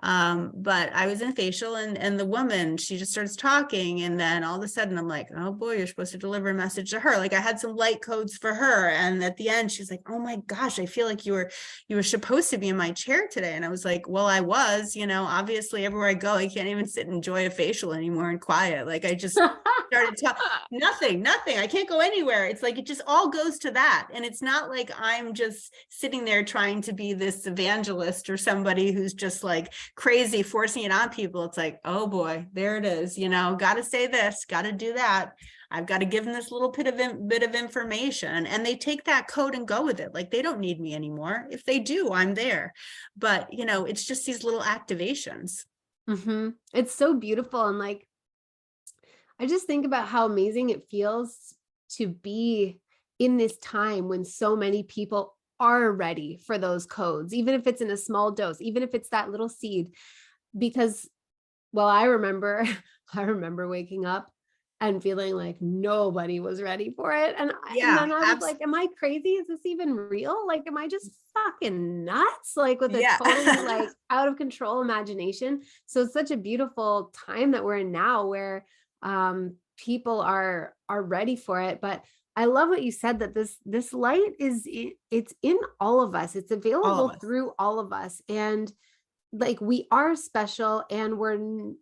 but I was in a facial, and the woman, she just starts talking. And then all of a sudden I'm like, oh boy, you're supposed to deliver a message to her. Like, I had some light codes for her. And at the end, she's like, oh my gosh, I feel like you were supposed to be in my chair today. And I was like, well, I was, obviously everywhere I go, I can't even sit and enjoy a facial anymore in quiet. Like, I just started nothing. I can't go anywhere. It's like, it just all goes to that. And it's not like I'm just sitting there trying to be this evangelist or somebody who's just like crazy, forcing it on people. It's like, oh boy, there it is. Got to say this, got to do that. I've got to give them this little bit of information, and they take that code and go with it. Like, they don't need me anymore. If they do, I'm there. But, it's just these little activations. Mm-hmm. It's so beautiful. And like, I just think about how amazing it feels to be in this time when so many people are ready for those codes, even if it's in a small dose, even if it's that little seed. Because, well, I remember waking up and feeling like nobody was ready for it. And then I was like, am I crazy? Is this even real? Like, am I just fucking nuts? Like, with a totally like out of control imagination. So it's such a beautiful time that we're in now, where people are ready for it. But I love what you said, that this light it's in all of us. It's available through all of us. And like, we are special, and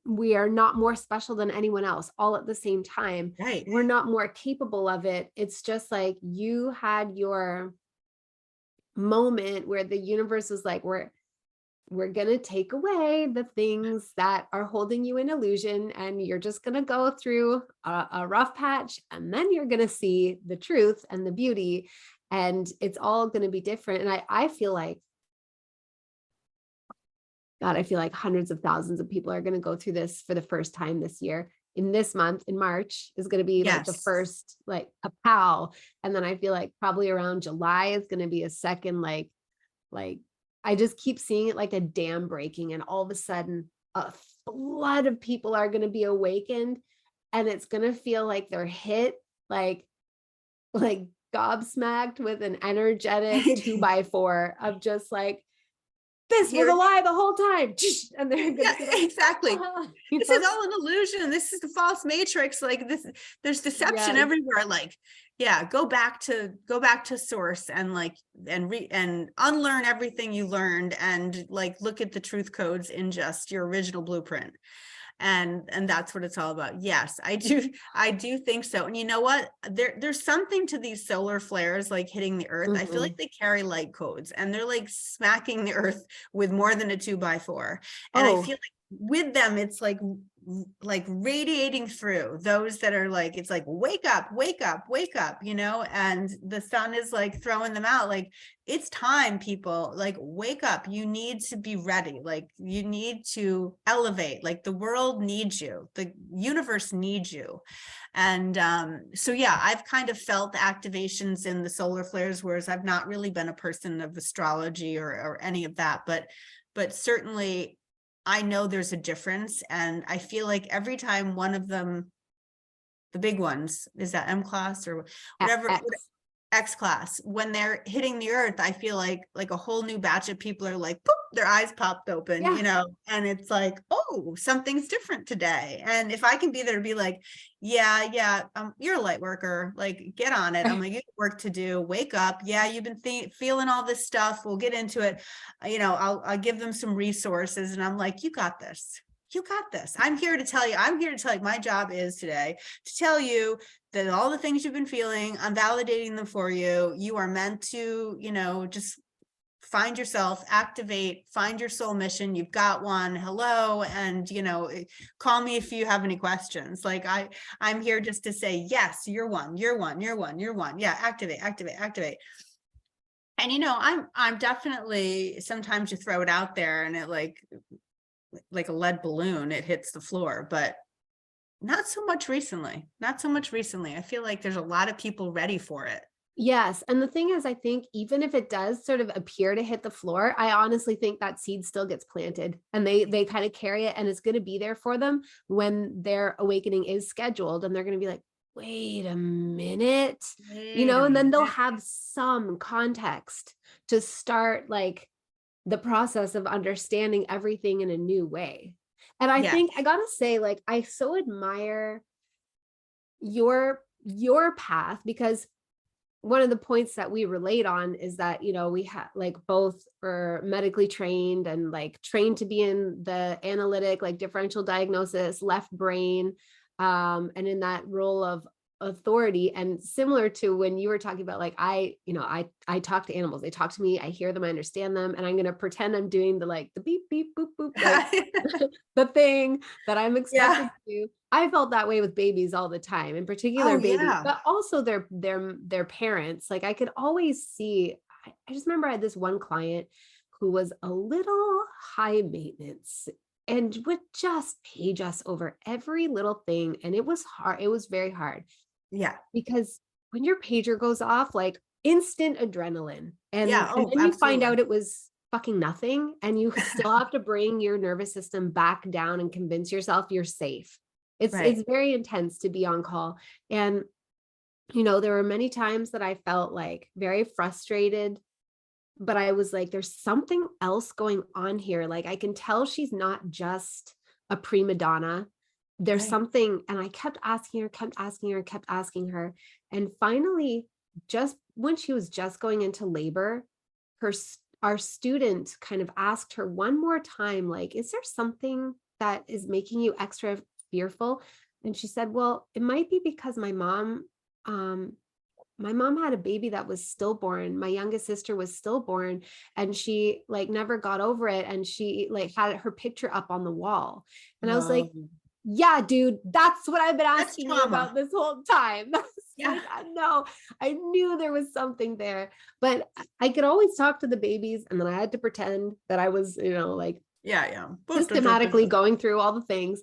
we are not more special than anyone else all at the same time. Right. We're not more capable of it. It's just like, you had your moment where the universe was like, we're going to take away the things that are holding you in illusion, and you're just going to go through a rough patch, and then you're going to see the truth and the beauty, and it's all going to be different. And I feel like, God, I feel like hundreds of thousands of people are going to go through this for the first time this year. In this month, in March, is going to be like the first, like, a pow. And then I feel like probably around July is going to be a second, like I just keep seeing it like a dam breaking, and all of a sudden a flood of people are going to be awakened, and it's going to feel like they're hit like gobsmacked with an energetic 2x4 of just like, this was a lie the whole time. And they're gonna be like, exactly. This is all an illusion. This is the false matrix. Like, this, there's deception everywhere. Like, go back to source, and like, and unlearn everything you learned, and like, look at the truth codes in just your original blueprint. And that's what it's all about. Yes, I do think so. And you know what? There's something to these solar flares, like, hitting the earth. I feel like they carry light codes, and they're like smacking the earth with more than a 2x4. And I feel like with them, it's like radiating through those that are like, it's like, wake up, and the sun is like throwing them out. Like, it's time, people, like, wake up. You need to be ready. Like, you need to elevate. Like, the world needs you. The universe needs you. And so I've kind of felt the activations in the solar flares, whereas I've not really been a person of astrology or any of that, but certainly I know there's a difference. And I feel like every time one of them, the big ones, is that M class or whatever, X class, when they're hitting the earth, I feel like a whole new batch of people are like, poop, their eyes popped open, and it's like, oh, something's different today. And if I can be there to be like, you're a light worker, like, get on it. I'm like, you have work to do, wake up. Yeah, you've been feeling all this stuff. We'll get into it. I'll give them some resources, and I'm like, you got this. I'm here to tell you, my job is today to tell you that all the things you've been feeling, I'm validating them for you. You are meant to, just find yourself, activate, find your soul mission. You've got one. Hello. And, call me if you have any questions. Like, I'm here just to say, yes, you're one. Yeah. Activate. And, I'm definitely, sometimes you throw it out there and it like a lead balloon, it hits the floor, but not so much recently. I feel like there's a lot of people ready for it. Yes. And the thing is, I think even if it does sort of appear to hit the floor, I honestly think that seed still gets planted, and they kind of carry it, and it's going to be there for them when their awakening is scheduled, and they're going to be like, wait a minute, and then they'll have some context to start like the process of understanding everything in a new way. And I think I gotta say, like, I so admire your path, because one of the points that we relate on is that, we have like both are medically trained and like trained to be in the analytic, like differential diagnosis, left brain, and in that role of authority. And similar to when you were talking about, like, I talk to animals, they talk to me, I hear them, I understand them, and I'm going to pretend I'm doing the, like, the beep, beep, boop, boop, like the thing that I'm expected Yeah. to do. I felt that way with babies all the time, in particular Oh, babies, yeah. but also their parents. Like, I could always see, I just remember I had this one client who was a little high maintenance and would just page us over every little thing. And it was hard. It was very hard Yeah. because when your pager goes off, like, instant adrenaline, Yeah. and Oh, then you find absolutely. out it was fucking nothing, and you still have to bring your nervous system back down and convince yourself you're safe. It's Right. very intense to be on call. And there were many times that I felt like very frustrated, but I was like, there's something else going on here. Like, I can tell she's not just a prima donna. There's Right. something. And I kept asking her, kept asking her, kept asking her. And finally, just when she was just going into labor, our student kind of asked her one more time, like, is there something that is making you extra fearful? And she said, well, it might be because um, my mom had a baby that was stillborn. My youngest sister was stillborn, and she, like, never got over it. And she, like, had her picture up on the wall. And I was like, Whoa. yeah, dude, that's what I've been That's asking you trauma. about this whole time. I was Yeah. like, I know, I knew there was something there, but I could always talk to the babies. And then I had to pretend that I was, like, Yeah. Yeah. systematically going through all the things.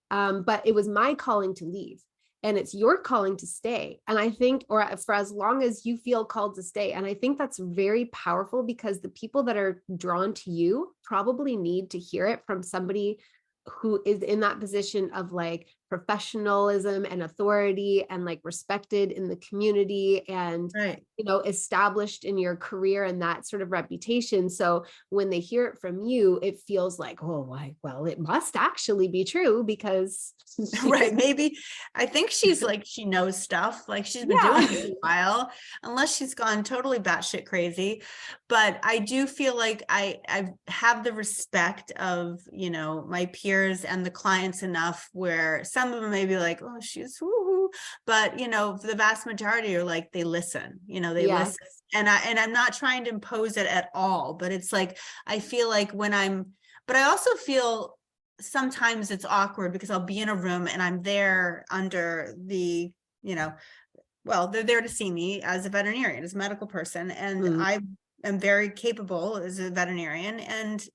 But it was my calling to leave, and it's your calling to stay. And I think, or for as long as you feel called to stay. And I think that's very powerful, because the people that are drawn to you probably need to hear it from somebody who is in that position of, like, professionalism and authority, and, like, respected in the community, and Right. established in your career, and that sort of reputation. So when they hear it from you, it feels like, oh, well, it must actually be true, because Right. Maybe I think she's like, she knows stuff. Like, she's been yeah. doing this a while, unless she's gone totally batshit crazy. But I do feel like I have the respect of, my peers and the clients enough where some of them may be like, oh, she's woo-hoo. But, the vast majority are like, they listen, they Yes. listen. And I'm not trying to impose it at all, but it's like, I feel like but I also feel sometimes it's awkward because I'll be in a room and I'm there under the, well, they're there to see me as a veterinarian, as a medical person. And Mm. I am very capable as a veterinarian. And,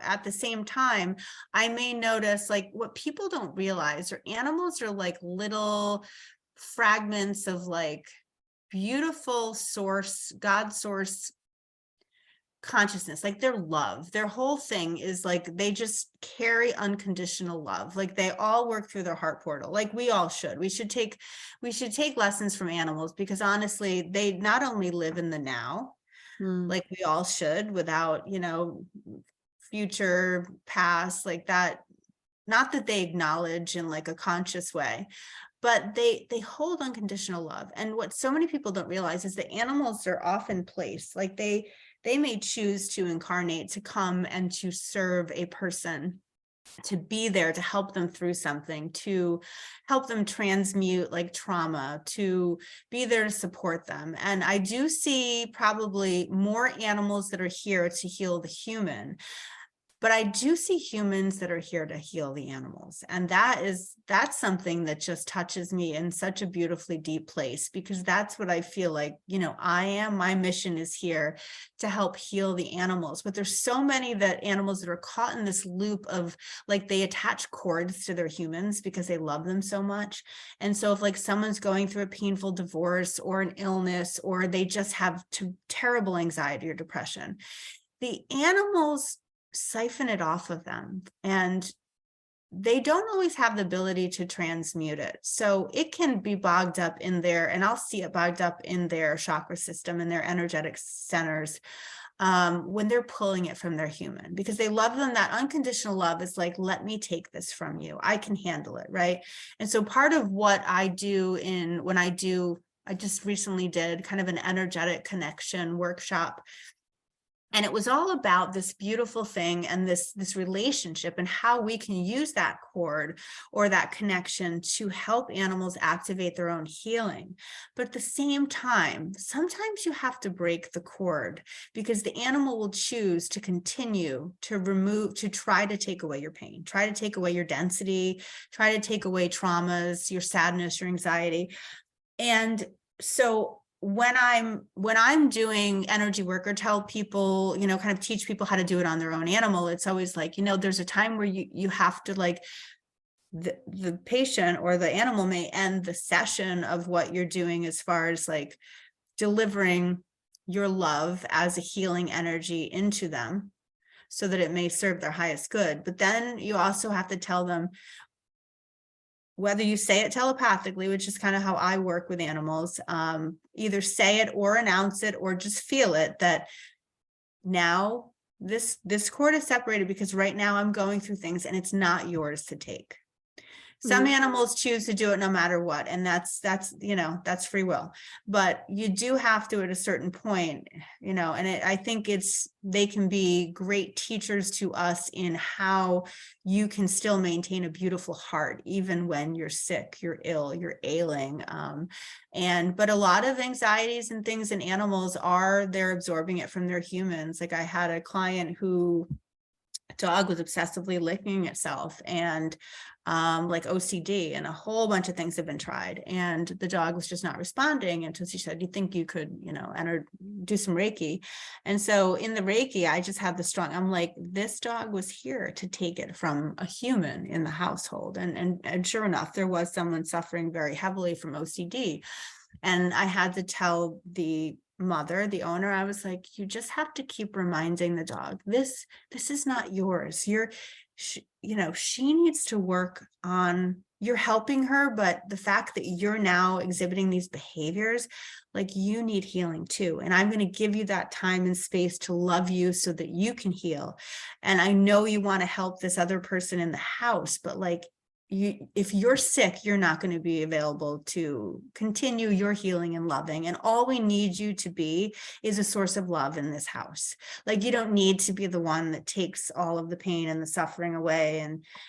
at the same time, I may notice, like, what people don't realize are animals are like little fragments of, like, beautiful source, God source consciousness. Like, their whole thing is, like, they just carry unconditional love. Like, they all work through their heart portal. Like, we all should. We should take lessons from animals, because honestly, they not only live in the now, Mm. like we all should, without, future, past, like that. Not that they acknowledge in, like, a conscious way, but they hold unconditional love. And what so many people don't realize is that animals are often placed, like, they may choose to incarnate, to come and to serve a person, to be there to help them through something, to help them transmute, like, trauma, to be there to support them. And I do see probably more animals that are here to heal the human, but I do see humans that are here to heal the animals. And that's something that just touches me in such a beautifully deep place, because that's what I feel like, my mission is here to help heal the animals. But there's so many animals that are caught in this loop of, like, they attach cords to their humans because they love them so much. And so if, like, someone's going through a painful divorce or an illness, or they just have terrible anxiety or depression, the animals siphon it off of them, and they don't always have the ability to transmute it. So it can be bogged up in and I'll see it bogged up in their chakra system and their energetic centers, when they're pulling it from their human, because they love them. That unconditional love is like, let me take this from you. I can handle it. Right. And so part of what I do I just recently did kind of an energetic connection workshop And it was all about this beautiful thing and this relationship and how we can use that cord or that connection to help animals activate their own healing. But at the same time, sometimes you have to break the cord because the animal will choose to continue to try to take away your pain, try to take away your density, try to take away traumas, your sadness, your anxiety. And so when I'm doing energy work or tell people, kind of teach people how to do it on their own animal, it's always like, there's a time where you have to, like, the patient or the animal may end the session of what you're doing as far as like delivering your love as a healing energy into them so that it may serve their highest good. But then you also have to tell them, whether you say it telepathically, which is kind of how I work with animals, either say it or announce it or just feel it, that now this cord is separated because right now I'm going through things and it's not yours to take. Some animals choose to do it no matter what, and that's free will. But you do have to at a certain point, and I think they can be great teachers to us in how you can still maintain a beautiful heart even when you're sick, you're ill, you're ailing. But a lot of anxieties and things in animals they're absorbing it from their humans. Like I had a client who dog was obsessively licking itself and like OCD, and a whole bunch of things have been tried, and the dog was just not responding until she said, "Do you think you could, do some Reiki?" And so in the Reiki, I just have I'm like, this dog was here to take it from a human in the household. And sure enough, there was someone suffering very heavily from OCD. And I had to tell the mother, the owner, I was like, you just have to keep reminding the dog, this is not yours. She needs to work on, you're helping her, but the fact that you're now exhibiting these behaviors, like, you need healing too. And I'm going to give you that time and space to love you so that you can heal. And I know you want to help this other person in the house, but like, if you're sick, you're not going to be available to continue your healing and loving. And all we need you to be is a source of love in this house. Like, you don't need to be the one that takes all of the pain and the suffering away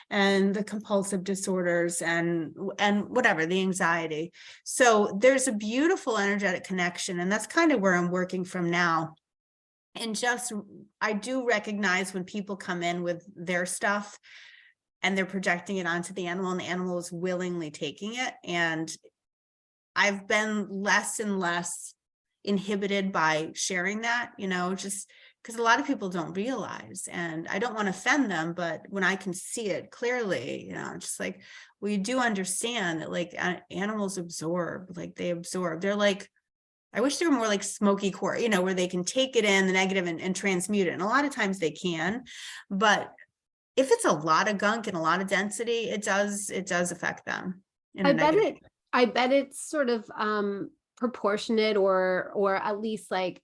and the compulsive disorders and whatever, the anxiety. So there's a beautiful energetic connection. And that's kind of where I'm working from now. And I do recognize when people come in with their stuff and they're projecting it onto the animal, and the animal is willingly taking it. And I've been less and less inhibited by sharing that, just because a lot of people don't realize, and I don't want to offend them, but when I can see it clearly, just like, well, you do understand that, like, animals absorb, like they absorb. They're like, I wish they were more like smoky quartz, where they can take it in, the negative, and transmute it. And a lot of times they can, but if it's a lot of gunk and a lot of density, it does affect them in a negative way. I bet it's sort of proportionate or at least like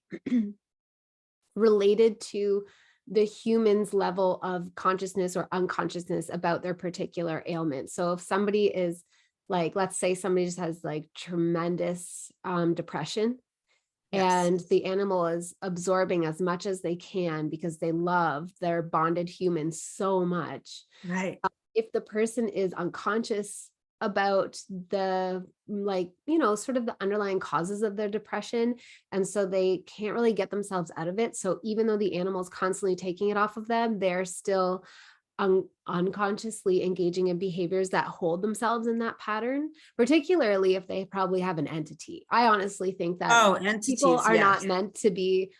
related to the human's level of consciousness or unconsciousness about their particular ailment. So if somebody is like, let's say somebody just has like tremendous depression, Yes. and the animal is absorbing as much as they can because they love their bonded humans so much. Right. If the person is unconscious about the, like, sort of the underlying causes of their depression, and so they can't really get themselves out of it. So even though the animal's constantly taking it off of them, they're still unconsciously engaging in behaviors that hold themselves in that pattern, particularly if they probably have an entity. I honestly think that people Entities, are yes. not meant to be.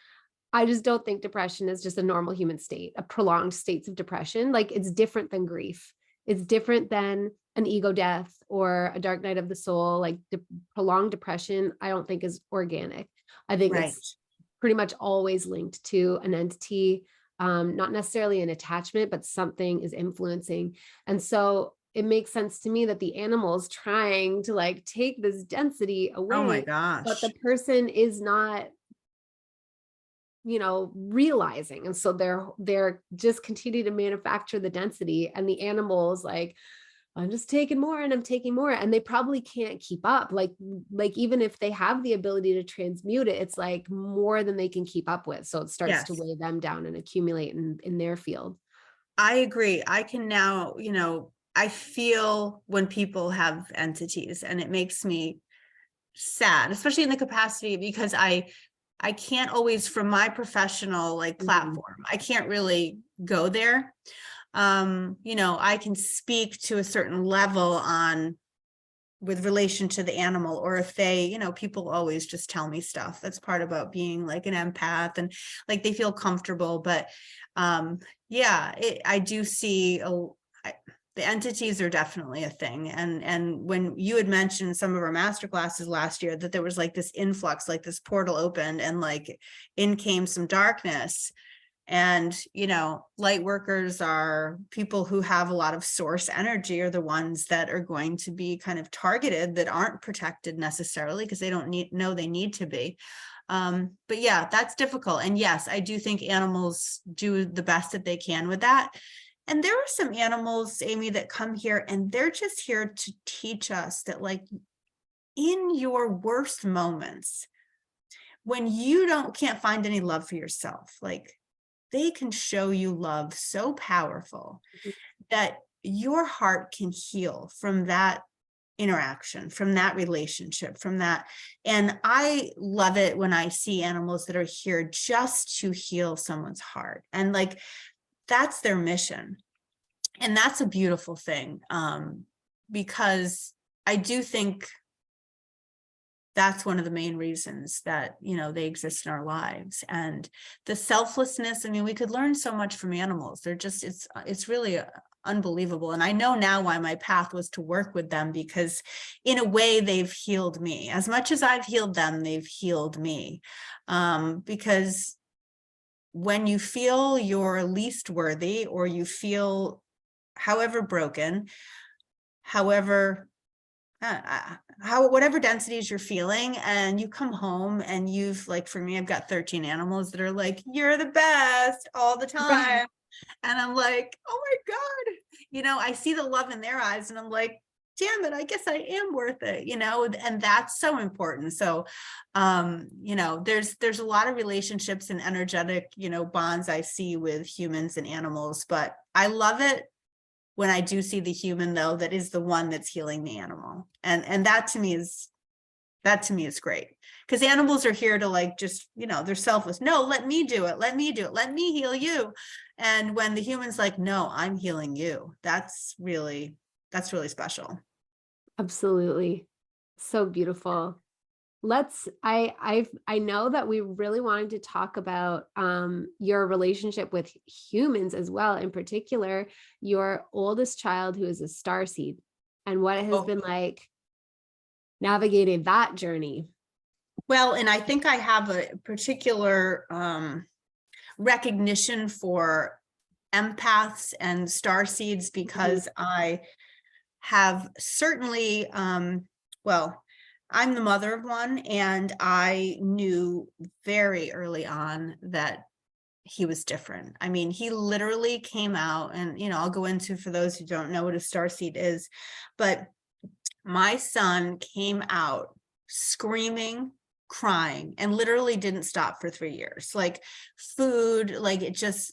I just don't think depression is just a normal human state, a prolonged states of depression. Like, it's different than grief. It's different than an ego death or a dark night of the soul. Like, prolonged depression, I don't think is organic. I think Right. it's pretty much always linked to an entity, not necessarily an attachment, but something is influencing. And so it makes sense to me that the animal's trying to like take this density Oh my away, but the gosh. person is not, realizing. And so they're just continue to manufacture the density, and the animals like, I'm just taking more and I'm taking more, and they probably can't keep up. Like even if they have the ability to transmute it, it's like more than they can keep up with. So it starts to Yes, weigh them down and accumulate in their field. I agree. I can now, I feel when people have entities, and it makes me sad, especially in the capacity, because I can't always, from my professional like Mhm. platform, I can't really go there. I can speak to a certain level on with relation to the animal, or if they, people always just tell me stuff. That's part about being like an empath, and like they feel comfortable. But yeah, I do see the entities are definitely a thing. And when you had mentioned some of our master classes last year, that there was like this influx, like this portal opened, and like in came some darkness. And, light workers are people who have a lot of source energy, are the ones that are going to be kind of targeted, that aren't protected necessarily because they don't know they need to be. But yeah, that's difficult. And yes, I do think animals do the best that they can with that. And there are some animals, Amy, that come here and they're just here to teach us that, like, in your worst moments, when you can't find any love for yourself, like, they can show you love so powerful that your heart can heal from that interaction, from that relationship, from that. And I love it when I see animals that are here just to heal someone's heart. And like, that's their mission. And that's a beautiful thing. Because I do think that's one of the main reasons that, they exist in our lives. And the selflessness, I mean, we could learn so much from animals. They're just, it's really unbelievable. And I know now why my path was to work with them, because in a way they've healed me. As much as I've healed them, they've healed me. Because when you feel you're least worthy, or you feel however broken, however whatever densities you're feeling, and you come home and you've, like, for me, I've got 13 animals that are like, you're the best all the Right. time. And I'm like, oh my God, I see the love in their eyes, and I'm like, damn it, I guess I am worth it, and that's so important. So, there's a lot of relationships and energetic, bonds I see with humans and animals, but I love it when I do see the human, though, that is the one that's healing the animal. And that to me is great, because animals are here to, like, just, they're selfless. No, let me do it. Let me do it. Let me heal you. And when the human's like, no, I'm healing you, that's really special. Absolutely. So beautiful. I know that we really wanted to talk about your relationship with humans as well, in particular your oldest child, who is a starseed, and what it has Oh, been like navigating that journey. well, and I think I have a particular recognition for empaths and starseeds, Mhm. because I have certainly, well, I'm the mother of one, and I knew very early on that he was different. I mean, he literally came out, and, I'll go into, for those who don't know what a starseed is, but my son came out screaming, crying, and literally didn't stop for 3 years. Like, food, like, it just,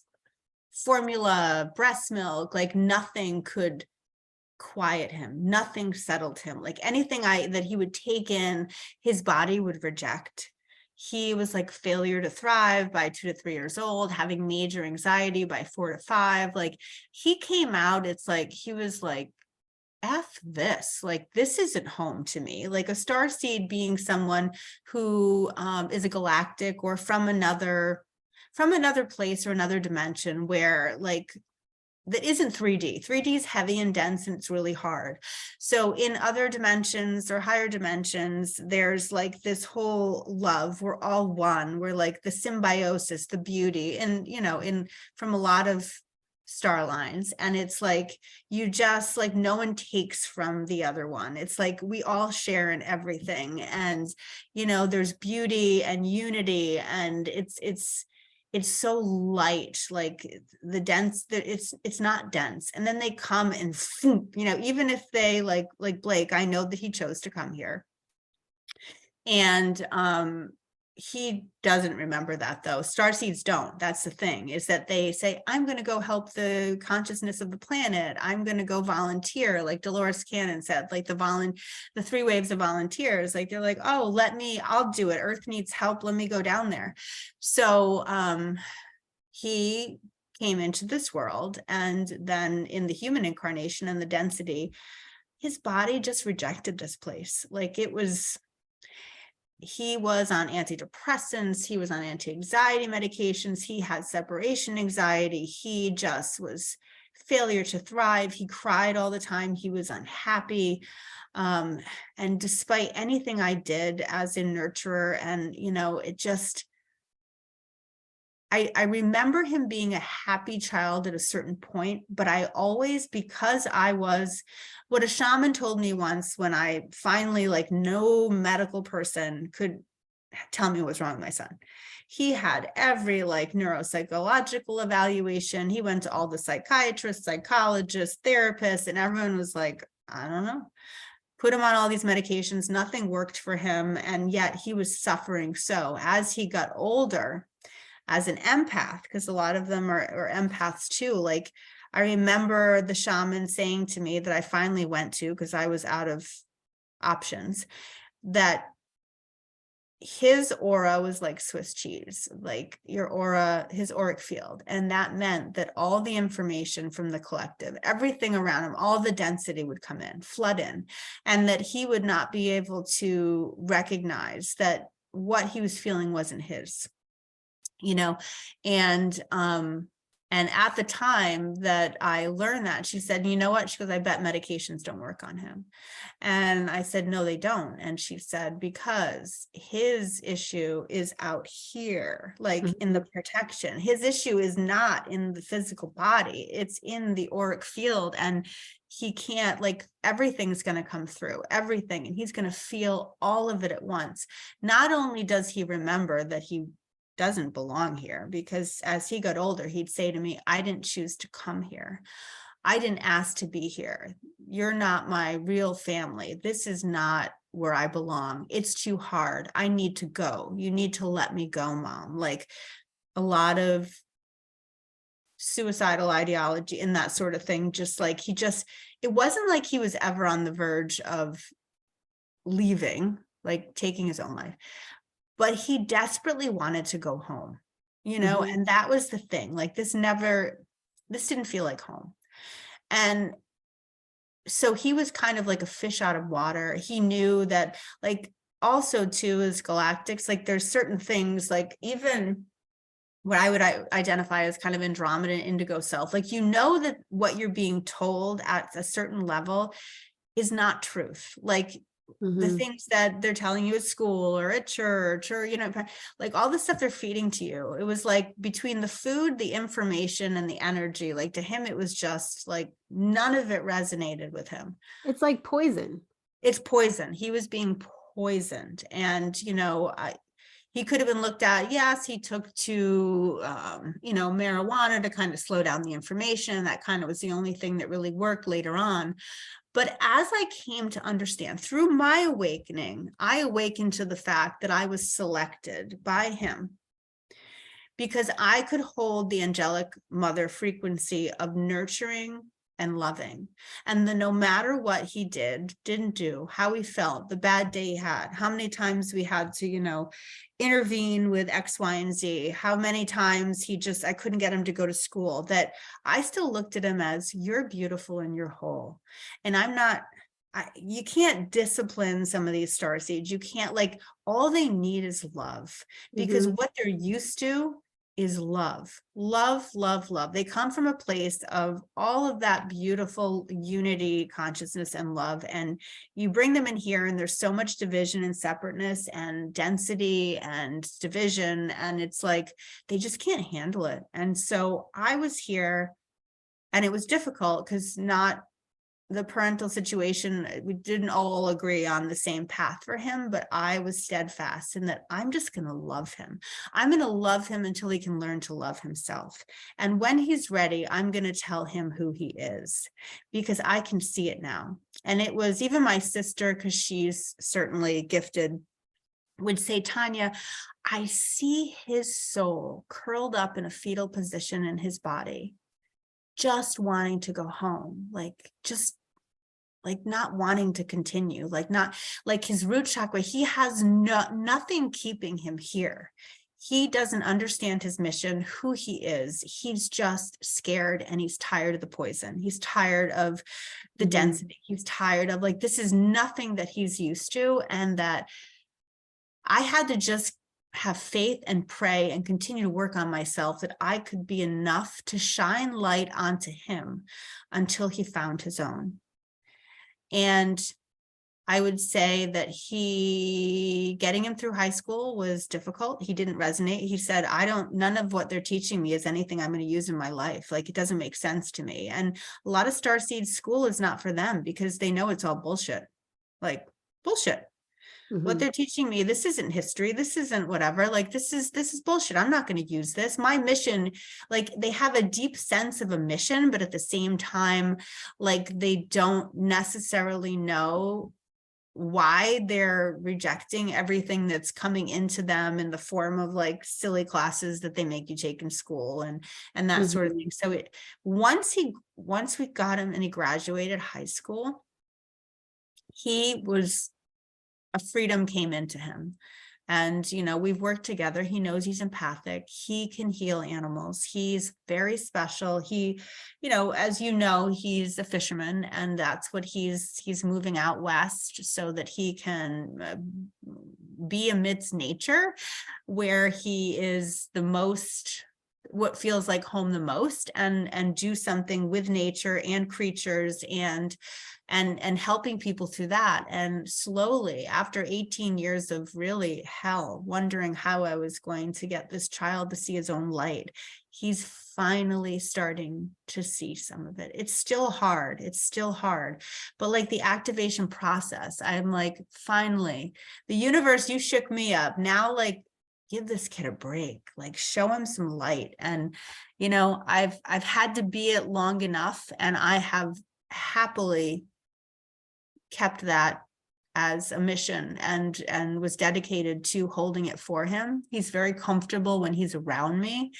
formula, breast milk, like nothing could quiet him. Nothing settled him. Like, anything that he would take in, his body would reject. He was like failure to thrive by 2 to 3 years old, having major anxiety by 4 to 5. Like, he came out, it's like he was like, F this, like, this isn't home to me. Like, a starseed being someone who is a galactic, or from another place or another dimension, where, like, that isn't 3D. 3D is heavy and dense, and it's really hard. So in other dimensions or higher dimensions, there's like this whole love. We're all one. We're like the symbiosis, the beauty, and, from a lot of star lines. And it's like, you just, like, no one takes from the other one. It's like we all share in everything. And, there's beauty and unity, and it's so light, like the dense, that it's not dense. And then they come and, you know, even if they like Blake, I know that he chose to come here. And he doesn't remember that, though. Starseeds don't. That's the thing, is that they say, I'm going to go help the consciousness of the planet. I'm going to go volunteer, like Dolores Cannon said, like the 3 waves of volunteers. Like, they're like, oh, I'll do it. Earth needs help. Let me go down there. So he came into this world, and then in the human incarnation and the density, his body just rejected this place. Like, he was on antidepressants, he was on anti-anxiety medications, he had separation anxiety, he just was failure to thrive, he cried all the time, he was unhappy. And despite anything I did as a nurturer, and, you know, it just, I remember him being a happy child at a certain point, but I always, because I was, what a shaman told me once, when I finally, like, no medical person could tell me what's wrong with my son. He had every, like, neuropsychological evaluation. He went to all the psychiatrists, psychologists, therapists, and everyone was like, I don't know. Put him on all these medications. Nothing worked for him. And yet he was suffering. So as he got older, as an empath, because a lot of them are empaths too. Like, I remember the shaman saying to me, that I finally went to, because I was out of options, that his aura was like Swiss cheese, like your aura, his auric field. And that meant that all the information from the collective, everything around him, all the density would come in, flood in, and that he would not be able to recognize that what he was feeling wasn't his. You know, and at the time that I learned that, she said, you know what? She goes, I bet medications don't work on him. And I said, no, they don't. And she said, because his issue is out here, like in the protection. His issue is not in the physical body, it's in the auric field. And he can't, like, everything's going to come through, everything. And he's going to feel all of it at once. Not only does he remember that he doesn't belong here, because as he got older, he'd say to me, I didn't choose to come here. I didn't ask to be here. You're not my real family. This is not where I belong. It's too hard. I need to go. You need to let me go, Mom. Like, a lot of suicidal ideology and that sort of thing. Just like, it wasn't like he was ever on the verge of leaving, like taking his own life, but he desperately wanted to go home, you know, and that was the thing. Like, this didn't feel like home. And so he was kind of like a fish out of water. He knew that, like, also too, as galactics, like, there's certain things, like even what I would identify as kind of Andromeda and indigo self, like, you know, that what you're being told at a certain level is not truth. Like, the things that they're telling you at school or at church, or, you know, like all the stuff they're feeding to you. It was like, between the food, the information, and the energy, like, to him, it was just like, none of it resonated with him. It's like poison. It's poison. He was being poisoned. And, you know, he could have been looked at, yes, he took to, you know, marijuana to kind of slow down the information. That kind of was the only thing that really worked later on. But as I came to understand through my awakening, I awakened to the fact that I was selected by him because I could hold the angelic mother frequency of nurturing and loving. And no matter what he didn't do, how he felt, the bad day he had, how many times we had to, you know, intervene with X, Y, and Z, how many times I couldn't get him to go to school, that I still looked at him as, you're beautiful and you're whole. And you can't discipline some of these starseeds. You can't, like, all they need is love, because what they're used to is love, love, love, love. They come from a place of all of that beautiful unity, consciousness, and love. And you bring them in here, and there's so much division and separateness and density and division. And it's like, they just can't handle it. And so I was here, and it was difficult because not the parental situation, we didn't all agree on the same path for him, but I was steadfast in that I'm just going to love him. I'm going to love him until he can learn to love himself. And when he's ready, I'm going to tell him who he is, because I can see it now. And it was even my sister, because she's certainly gifted, would say, Tanya, I see his soul curled up in a fetal position in his body, just wanting to go home, just not wanting to continue, not like his root chakra. He has nothing keeping him here. He doesn't understand his mission, who he is. He's just scared, and he's tired of the poison. He's tired of the density. He's tired of this is nothing that he's used to. And that I had to just have faith and pray and continue to work on myself, that I could be enough to shine light onto him until he found his own. And I would say that getting him through high school was difficult. He didn't resonate. He said, none of what they're teaching me is anything I'm going to use in my life. It doesn't make sense to me. And a lot of Starseeds school is not for them, because they know it's all bullshit. Bullshit. What they're teaching me, this isn't history. This isn't whatever. This is bullshit. I'm not going to use this. My mission, they have a deep sense of a mission, but at the same time, they don't necessarily know why they're rejecting everything that's coming into them in the form of silly classes that they make you take in school and that sort of thing. So once we got him and he graduated high school, a freedom came into him. And, we've worked together. He knows he's empathic. He can heal animals. He's very special. He, as he's a fisherman, and that's what he's moving out west so that he can be amidst nature, where he is what feels like home the most, and do something with nature and creatures and helping people through that. And slowly, after 18 years of really hell, wondering how I was going to get this child to see his own light, he's finally starting to see some of it. It's still hard. But the activation process, I'm finally, the universe, you shook me up. Now, give this kid a break, show him some light. And, I've had to be it long enough, and I have happily kept that as a mission and was dedicated to holding it for him. He's very comfortable when he's around me.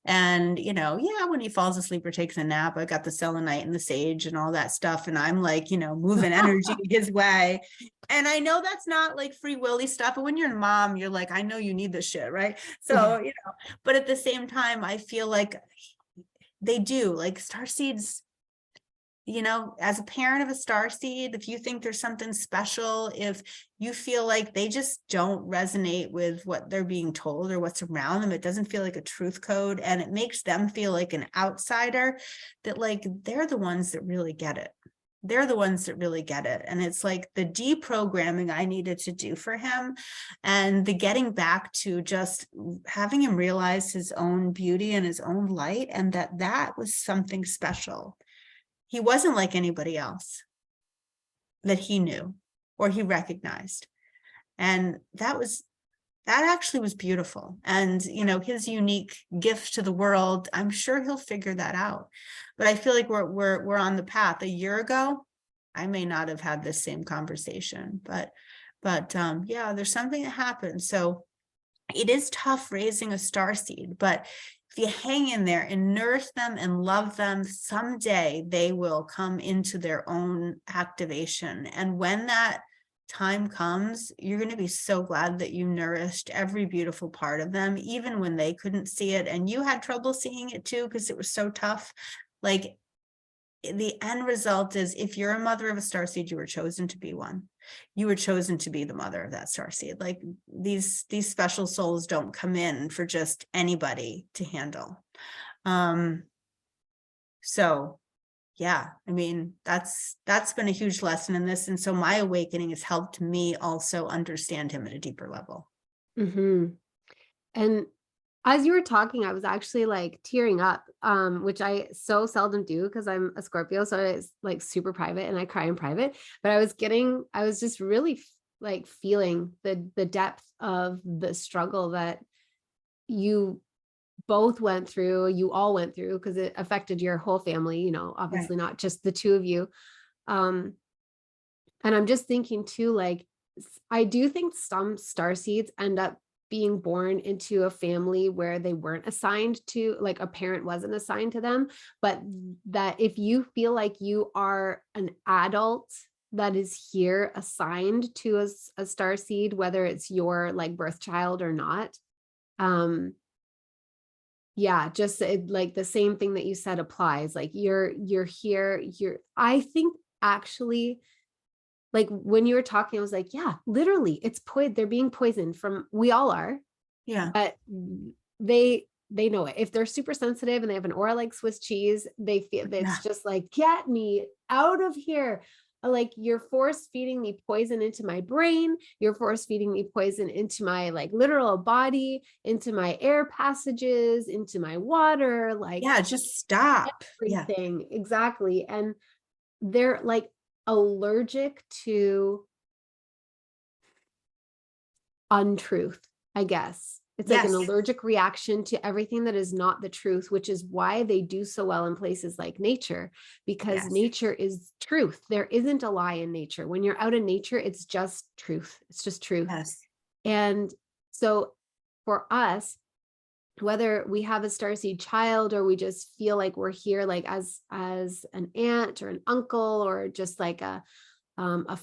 And, when he falls asleep or takes a nap, I got the selenite and the sage and all that stuff. And I'm moving energy his way. And I know that's not free willy stuff, but when you're a mom, you're I know you need this shit, right? So, but at the same time, I feel they do, Starseeds, as a parent of a starseed, if you think there's something special, if you feel they just don't resonate with what they're being told or what's around them, it doesn't feel like a truth code, and it makes them feel like an outsider, that they're the ones that really get it. They're the ones that really get it. And it's the deprogramming I needed to do for him, and the getting back to just having him realize his own beauty and his own light, and that was something special. He wasn't like anybody else that he knew or he recognized. And that actually was beautiful. And, his unique gift to the world, I'm sure he'll figure that out. But I feel we're on the path. A year ago, I may not have had this same conversation, but yeah, there's something that happened. So it is tough raising a starseed, but if you hang in there and nourish them and love them, someday they will come into their own activation. And when that time comes, you're going to be so glad that you nourished every beautiful part of them, even when they couldn't see it. And you had trouble seeing it too, because it was so tough. The end result is, if you're a mother of a starseed, you were chosen to be one. You were chosen to be the mother of that starseed. These special souls don't come in for just anybody to handle. So yeah, that's been a huge lesson in this. And so my awakening has helped me also understand him at a deeper level. And As you were talking, I was actually like tearing up, which I so seldom do because I'm a Scorpio. So it's like super private and I cry in private, but I was just really like feeling the depth of the struggle that you both went through, you all went through, because it affected your whole family, you know, Right. obviously not just the two of you. Um, and I'm just thinking too, like, I do think some star seeds end up being born into a family where they weren't assigned to, like a parent wasn't assigned to them, but that if you feel like you are an adult that is here assigned to a star seed, whether it's your like birth child or not, um, yeah, just like the same thing that you said applies. Like you're here, I think actually, like when you were talking, I was like, yeah, literally, they're being poisoned from, we all are, Yeah. but they know it. If they're super sensitive and they have an aura like Swiss cheese, they feel Yeah. it's just like, get me out of here. Like you're force feeding me poison into my brain. You're force feeding me poison into my like literal body, into my air passages, into my water, like Yeah. Just stop. Yeah. everything. Exactly. And they're like allergic to untruth, I guess. It's like an Yes. allergic reaction to everything that is not the truth, which is why they do so well in places like nature, because Yes. nature is truth. There isn't a lie in nature. When you're out in nature, it's just truth. It's just truth. Yes. And so for us, whether we have a starseed child or we just feel like we're here like as an aunt or an uncle or just like a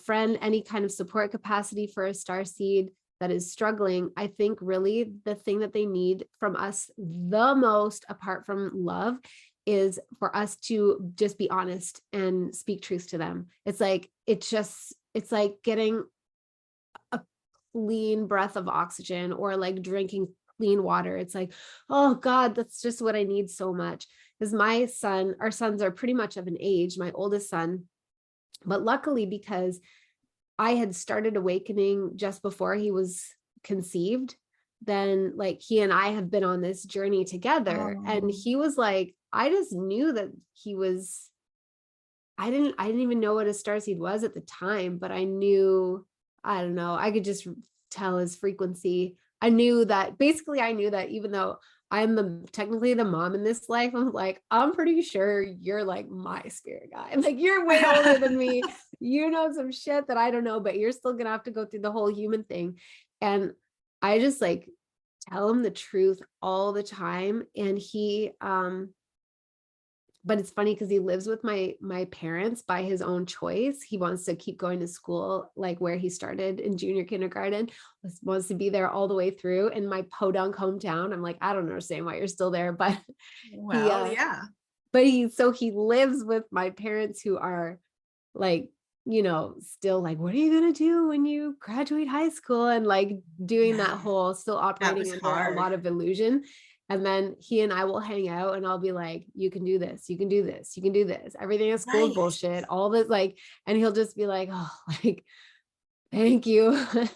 friend, any kind of support capacity for a starseed that is struggling, I think really the thing that they need from us the most, apart from love, is for us to just be honest and speak truth to them. It's like getting a clean breath of oxygen or like drinking clean water. It's like, oh God, that's just what I need so much. Because our sons are pretty much of an age, my oldest son, but luckily because I had started awakening just before he was conceived, then like he and I have been on this journey together. And Oh, he was like, I just knew that he was, I didn't even know what a starseed was at the time, but I knew, I don't know, I could just tell his frequency. I knew that even though I'm technically the mom in this life, I'm like, I'm pretty sure you're like my spirit guide. Like you're way older than me. You know some shit that I don't know, but you're still gonna have to go through the whole human thing. And I just like tell him the truth all the time. And but it's funny because he lives with my parents by his own choice. He wants to keep going to school like where he started in junior kindergarten, wants to be there all the way through in my podunk hometown. I'm like, I don't understand why you're still there, but he well, yeah. he lives with my parents who are like, you know, still like, what are you going to do when you graduate high school? And like doing Yeah. that whole, still That operating was under a hard. lot of illusion. And then he and I will hang out and I'll be like, you can do this, you can do this, you can do this. Everything at school is Right. bullshit. All this like, and he'll just be like, oh, like, thank you. I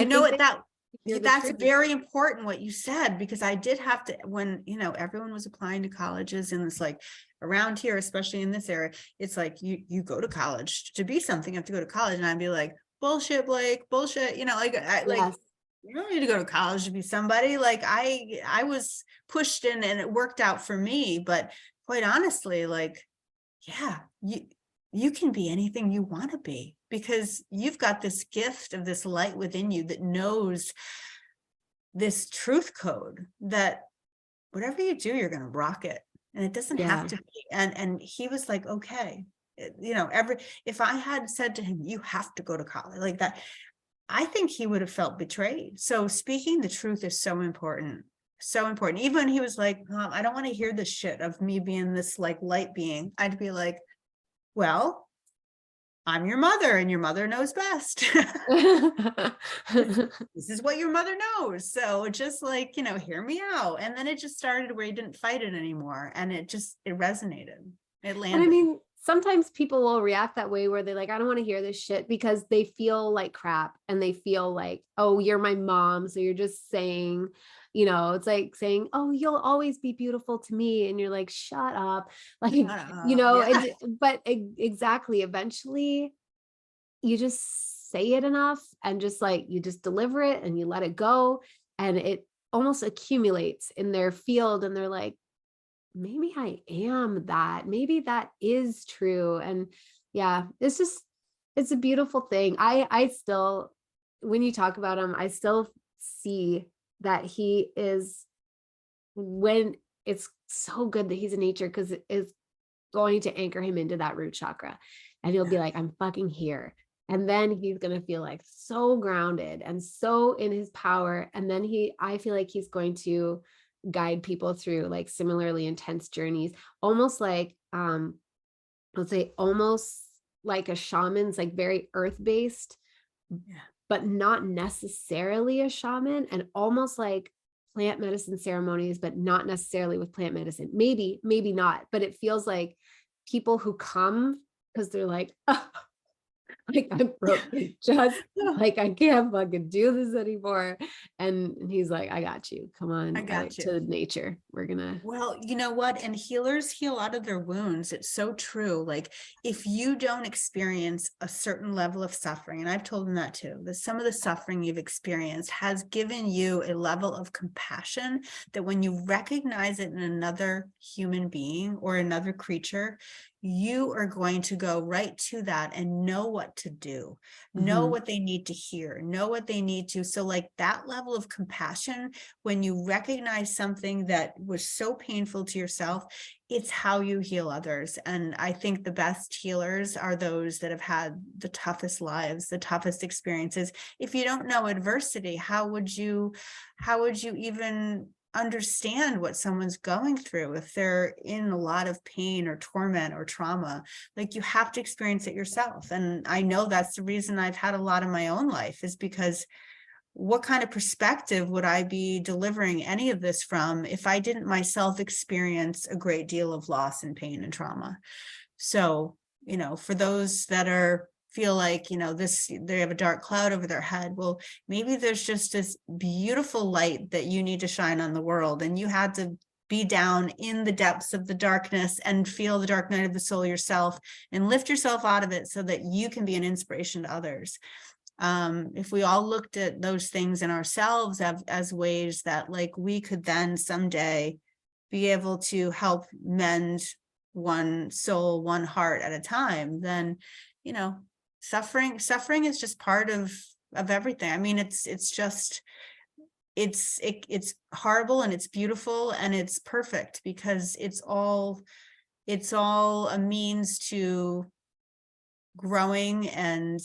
You know think what, they that hear the that's truth. very important what you said, because I did have to, when, everyone was applying to colleges, and it's like around here, especially in this area, it's like you go to college to be something, you have to go to college. And I'd be like, bullshit, Blake, bullshit, like Yes. you don't need to go to college to be somebody. Like I was pushed in and it worked out for me, but quite honestly, like, yeah, you can be anything you want to be, because you've got this gift of this light within you that knows this truth code that whatever you do, you're going to rock it. And it doesn't have Yeah. to be. And he was like, okay, if I had said to him, you have to go to college like that, I think he would have felt betrayed. So speaking the truth is so important. So important. Even when he was like, I don't want to hear this shit of me being this like light being, I'd be like, well, I'm your mother and your mother knows best. This is what your mother knows. So just like, hear me out. And then it just started where he didn't fight it anymore. And it resonated. It And I landed. mean, sometimes people will react that way where they're like, I don't want to hear this shit because they feel like crap and they feel like, oh, you're my mom. So you're just saying, it's like saying, oh, you'll always be beautiful to me. And you're like, shut up. Like, Yeah. but exactly. Eventually you just say it enough and just like, you just deliver it and you let it go. And it almost accumulates in their field. And they're like, maybe I am that. Maybe that is true. And yeah, it's a beautiful thing. I still, when you talk about him, I still see that he is, when it's so good that he's in nature, because it is going to anchor him into that root chakra. And he'll be Yeah. like, I'm fucking here. And then he's going to feel like so grounded and so in his power. And then I feel like he's going to guide people through like similarly intense journeys, almost like, let's say almost like a shaman's, like very earth-based, Yeah. but not necessarily a shaman, and almost like plant medicine ceremonies, but not necessarily with plant medicine. Maybe not, but it feels like people who come because they're like, oh, like I'm broken, just like I can't fucking do this anymore. And he's like, I got you. Come I on got you. to nature. We're gonna. Well, you know what? And healers heal out of their wounds. It's so true. Like if you don't experience a certain level of suffering, and I've told them that too, that some of the suffering you've experienced has given you a level of compassion that when you recognize it in another human being or another creature, you are going to go right to that and know what to do, know what they need to hear, know what they need to. So like that level of compassion, when you recognize something that was so painful to yourself, it's how you heal others. And I think the best healers are those that have had the toughest lives, the toughest experiences. If you don't know adversity, how would you even understand what someone's going through if they're in a lot of pain or torment or trauma? Like you have to experience it yourself. And I know that's the reason I've had a lot in my own life, is because what kind of perspective would I be delivering any of this from if I didn't myself experience a great deal of loss and pain and trauma? So, for those that feel like, they have a dark cloud over their head, well, maybe there's just this beautiful light that you need to shine on the world, and you had to be down in the depths of the darkness and feel the dark night of the soul yourself and lift yourself out of it so that you can be an inspiration to others. If we all looked at those things in ourselves as ways that like we could then someday be able to help mend one soul, one heart at a time, then, suffering is just part of everything. I mean, it's horrible and it's beautiful and it's perfect because it's all a means to growing and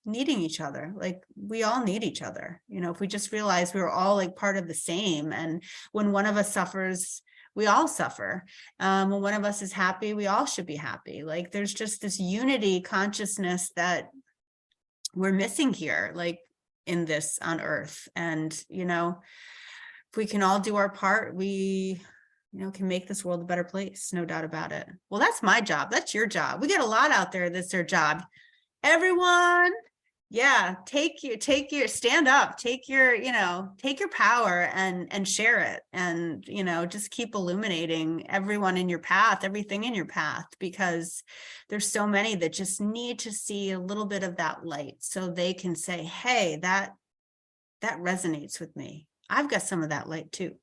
needing each other. Like we all need each other. If we just realize we were all like part of the same, and when one of us suffers, we all suffer. When one of us is happy, we all should be happy. Like there's just this unity consciousness that we're missing here, like in this on earth. And, if we can all do our part, we can make this world a better place. No doubt about it. Well, that's my job. That's your job. We get a lot out there. That's their job. Everyone. Yeah. Stand up, take your power and share it. And, just keep illuminating everyone in your path, everything in your path, because there's so many that just need to see a little bit of that light so they can say, hey, that resonates with me. I've got some of that light too.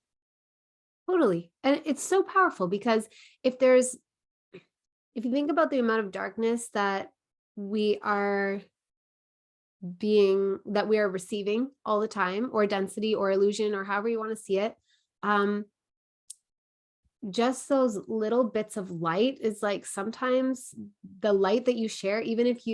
Totally. And it's so powerful because if you think about the amount of darkness that we are receiving all the time, or density or illusion, or however you want to see it, just those little bits of light is like sometimes the light that you share, even if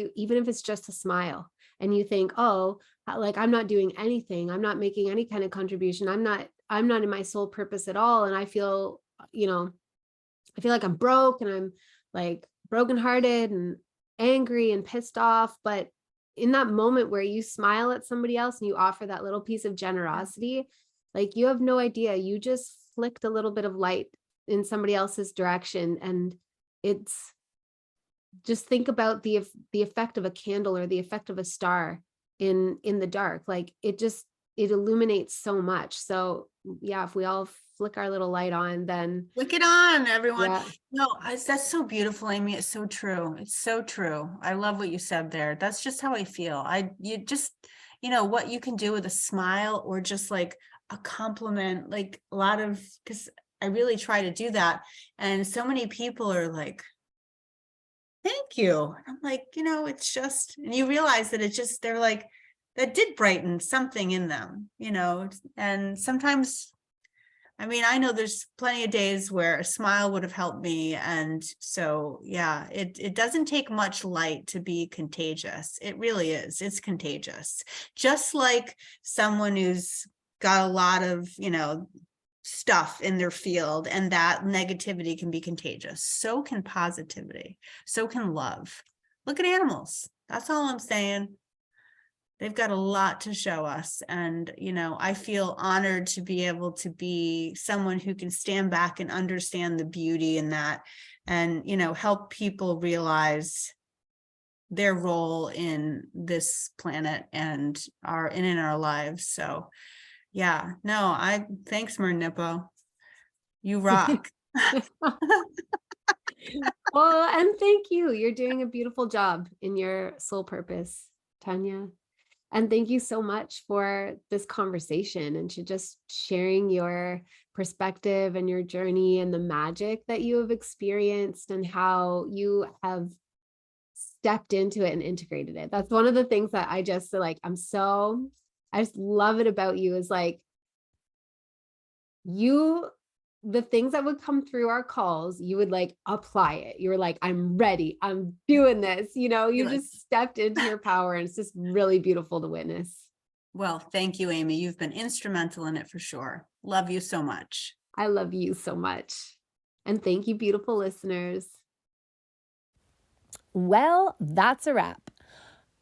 it's just a smile and you think, oh, like I'm not doing anything, I'm not making any kind of contribution, I'm not in my soul purpose at all, and I feel like I'm broke and I'm like brokenhearted and angry and pissed off. But in that moment where you smile at somebody else and you offer that little piece of generosity, like you have no idea, you just flicked a little bit of light in somebody else's direction. And it's just, think about the effect of a candle or the effect of a star in the dark. Like it just it illuminates so much. So yeah, if we all flick our little light on, then Look it on, everyone. yeah. No, that's so beautiful, Amy. It's so true. It's so true. I love what you said there. That's just how I feel. You just, what you can do with a smile or just like a compliment, like a lot of, because I really try to do that. And so many people are like, thank you. And I'm like, it's just, and you realize that they're like, that did brighten something in them, and sometimes, I know there's plenty of days where a smile would have helped me. And so, yeah, it doesn't take much light to be contagious. It really is. It's contagious. Just like someone who's got a lot of, stuff in their field, and that negativity can be contagious. So can positivity. So can love. Look at animals. That's all I'm saying. They've got a lot to show us. And, I feel honored to be able to be someone who can stand back and understand the beauty in that and, help people realize their role in this planet and in our lives. So yeah, no, thanks, Nippo. You rock. Well, and thank you. You're doing a beautiful job in your soul purpose, Tanya. And thank you so much for this conversation and to just sharing your perspective and your journey and the magic that you have experienced and how you have stepped into it and integrated it. That's one of the things that I just like, I just love it about you is like the things that would come through our calls, you would like apply it. You were like, I'm ready. I'm doing this. You just stepped into your power, and it's just really beautiful to witness. Well, thank you, Amy. You've been instrumental in it for sure. Love you so much. I love you so much. And thank you, beautiful listeners. Well, that's a wrap.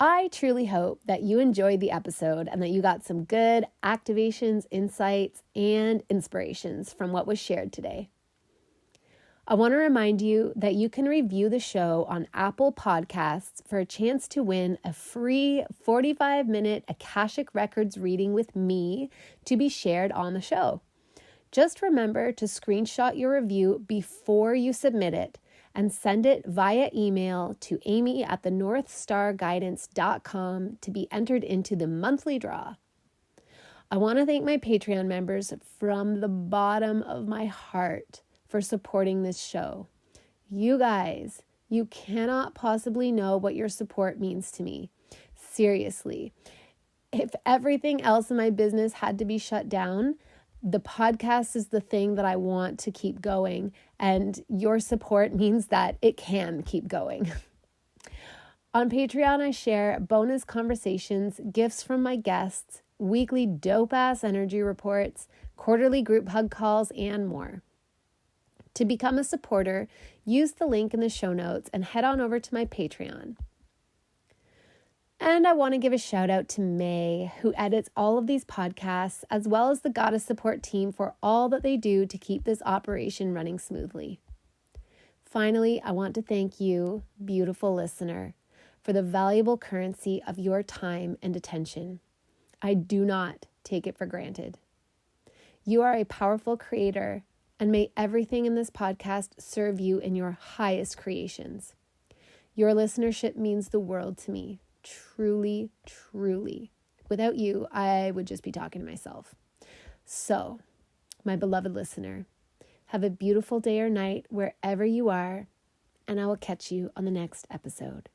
I truly hope that you enjoyed the episode and that you got some good activations, insights, and inspirations from what was shared today. I want to remind you that you can review the show on Apple Podcasts for a chance to win a free 45-minute Akashic Records reading with me to be shared on the show. Just remember to screenshot your review before you submit it and send it via email to amy@thenorthstarguidance.com to be entered into the monthly draw. I want to thank my Patreon members from the bottom of my heart for supporting this show. You guys, you cannot possibly know what your support means to me. Seriously. If everything else in my business had to be shut down, the podcast is the thing that I want to keep going, and your support means that it can keep going. On Patreon, I share bonus conversations, gifts from my guests, weekly dope-ass energy reports, quarterly group hug calls, and more. To become a supporter, use the link in the show notes and head on over to my Patreon. And I want to give a shout out to May, who edits all of these podcasts, as well as the Goddess Support team for all that they do to keep this operation running smoothly. Finally, I want to thank you, beautiful listener, for the valuable currency of your time and attention. I do not take it for granted. You are a powerful creator, and may everything in this podcast serve you in your highest creations. Your listenership means the world to me. Truly, truly. Without you, I would just be talking to myself. So, my beloved listener, have a beautiful day or night wherever you are, and I will catch you on the next episode.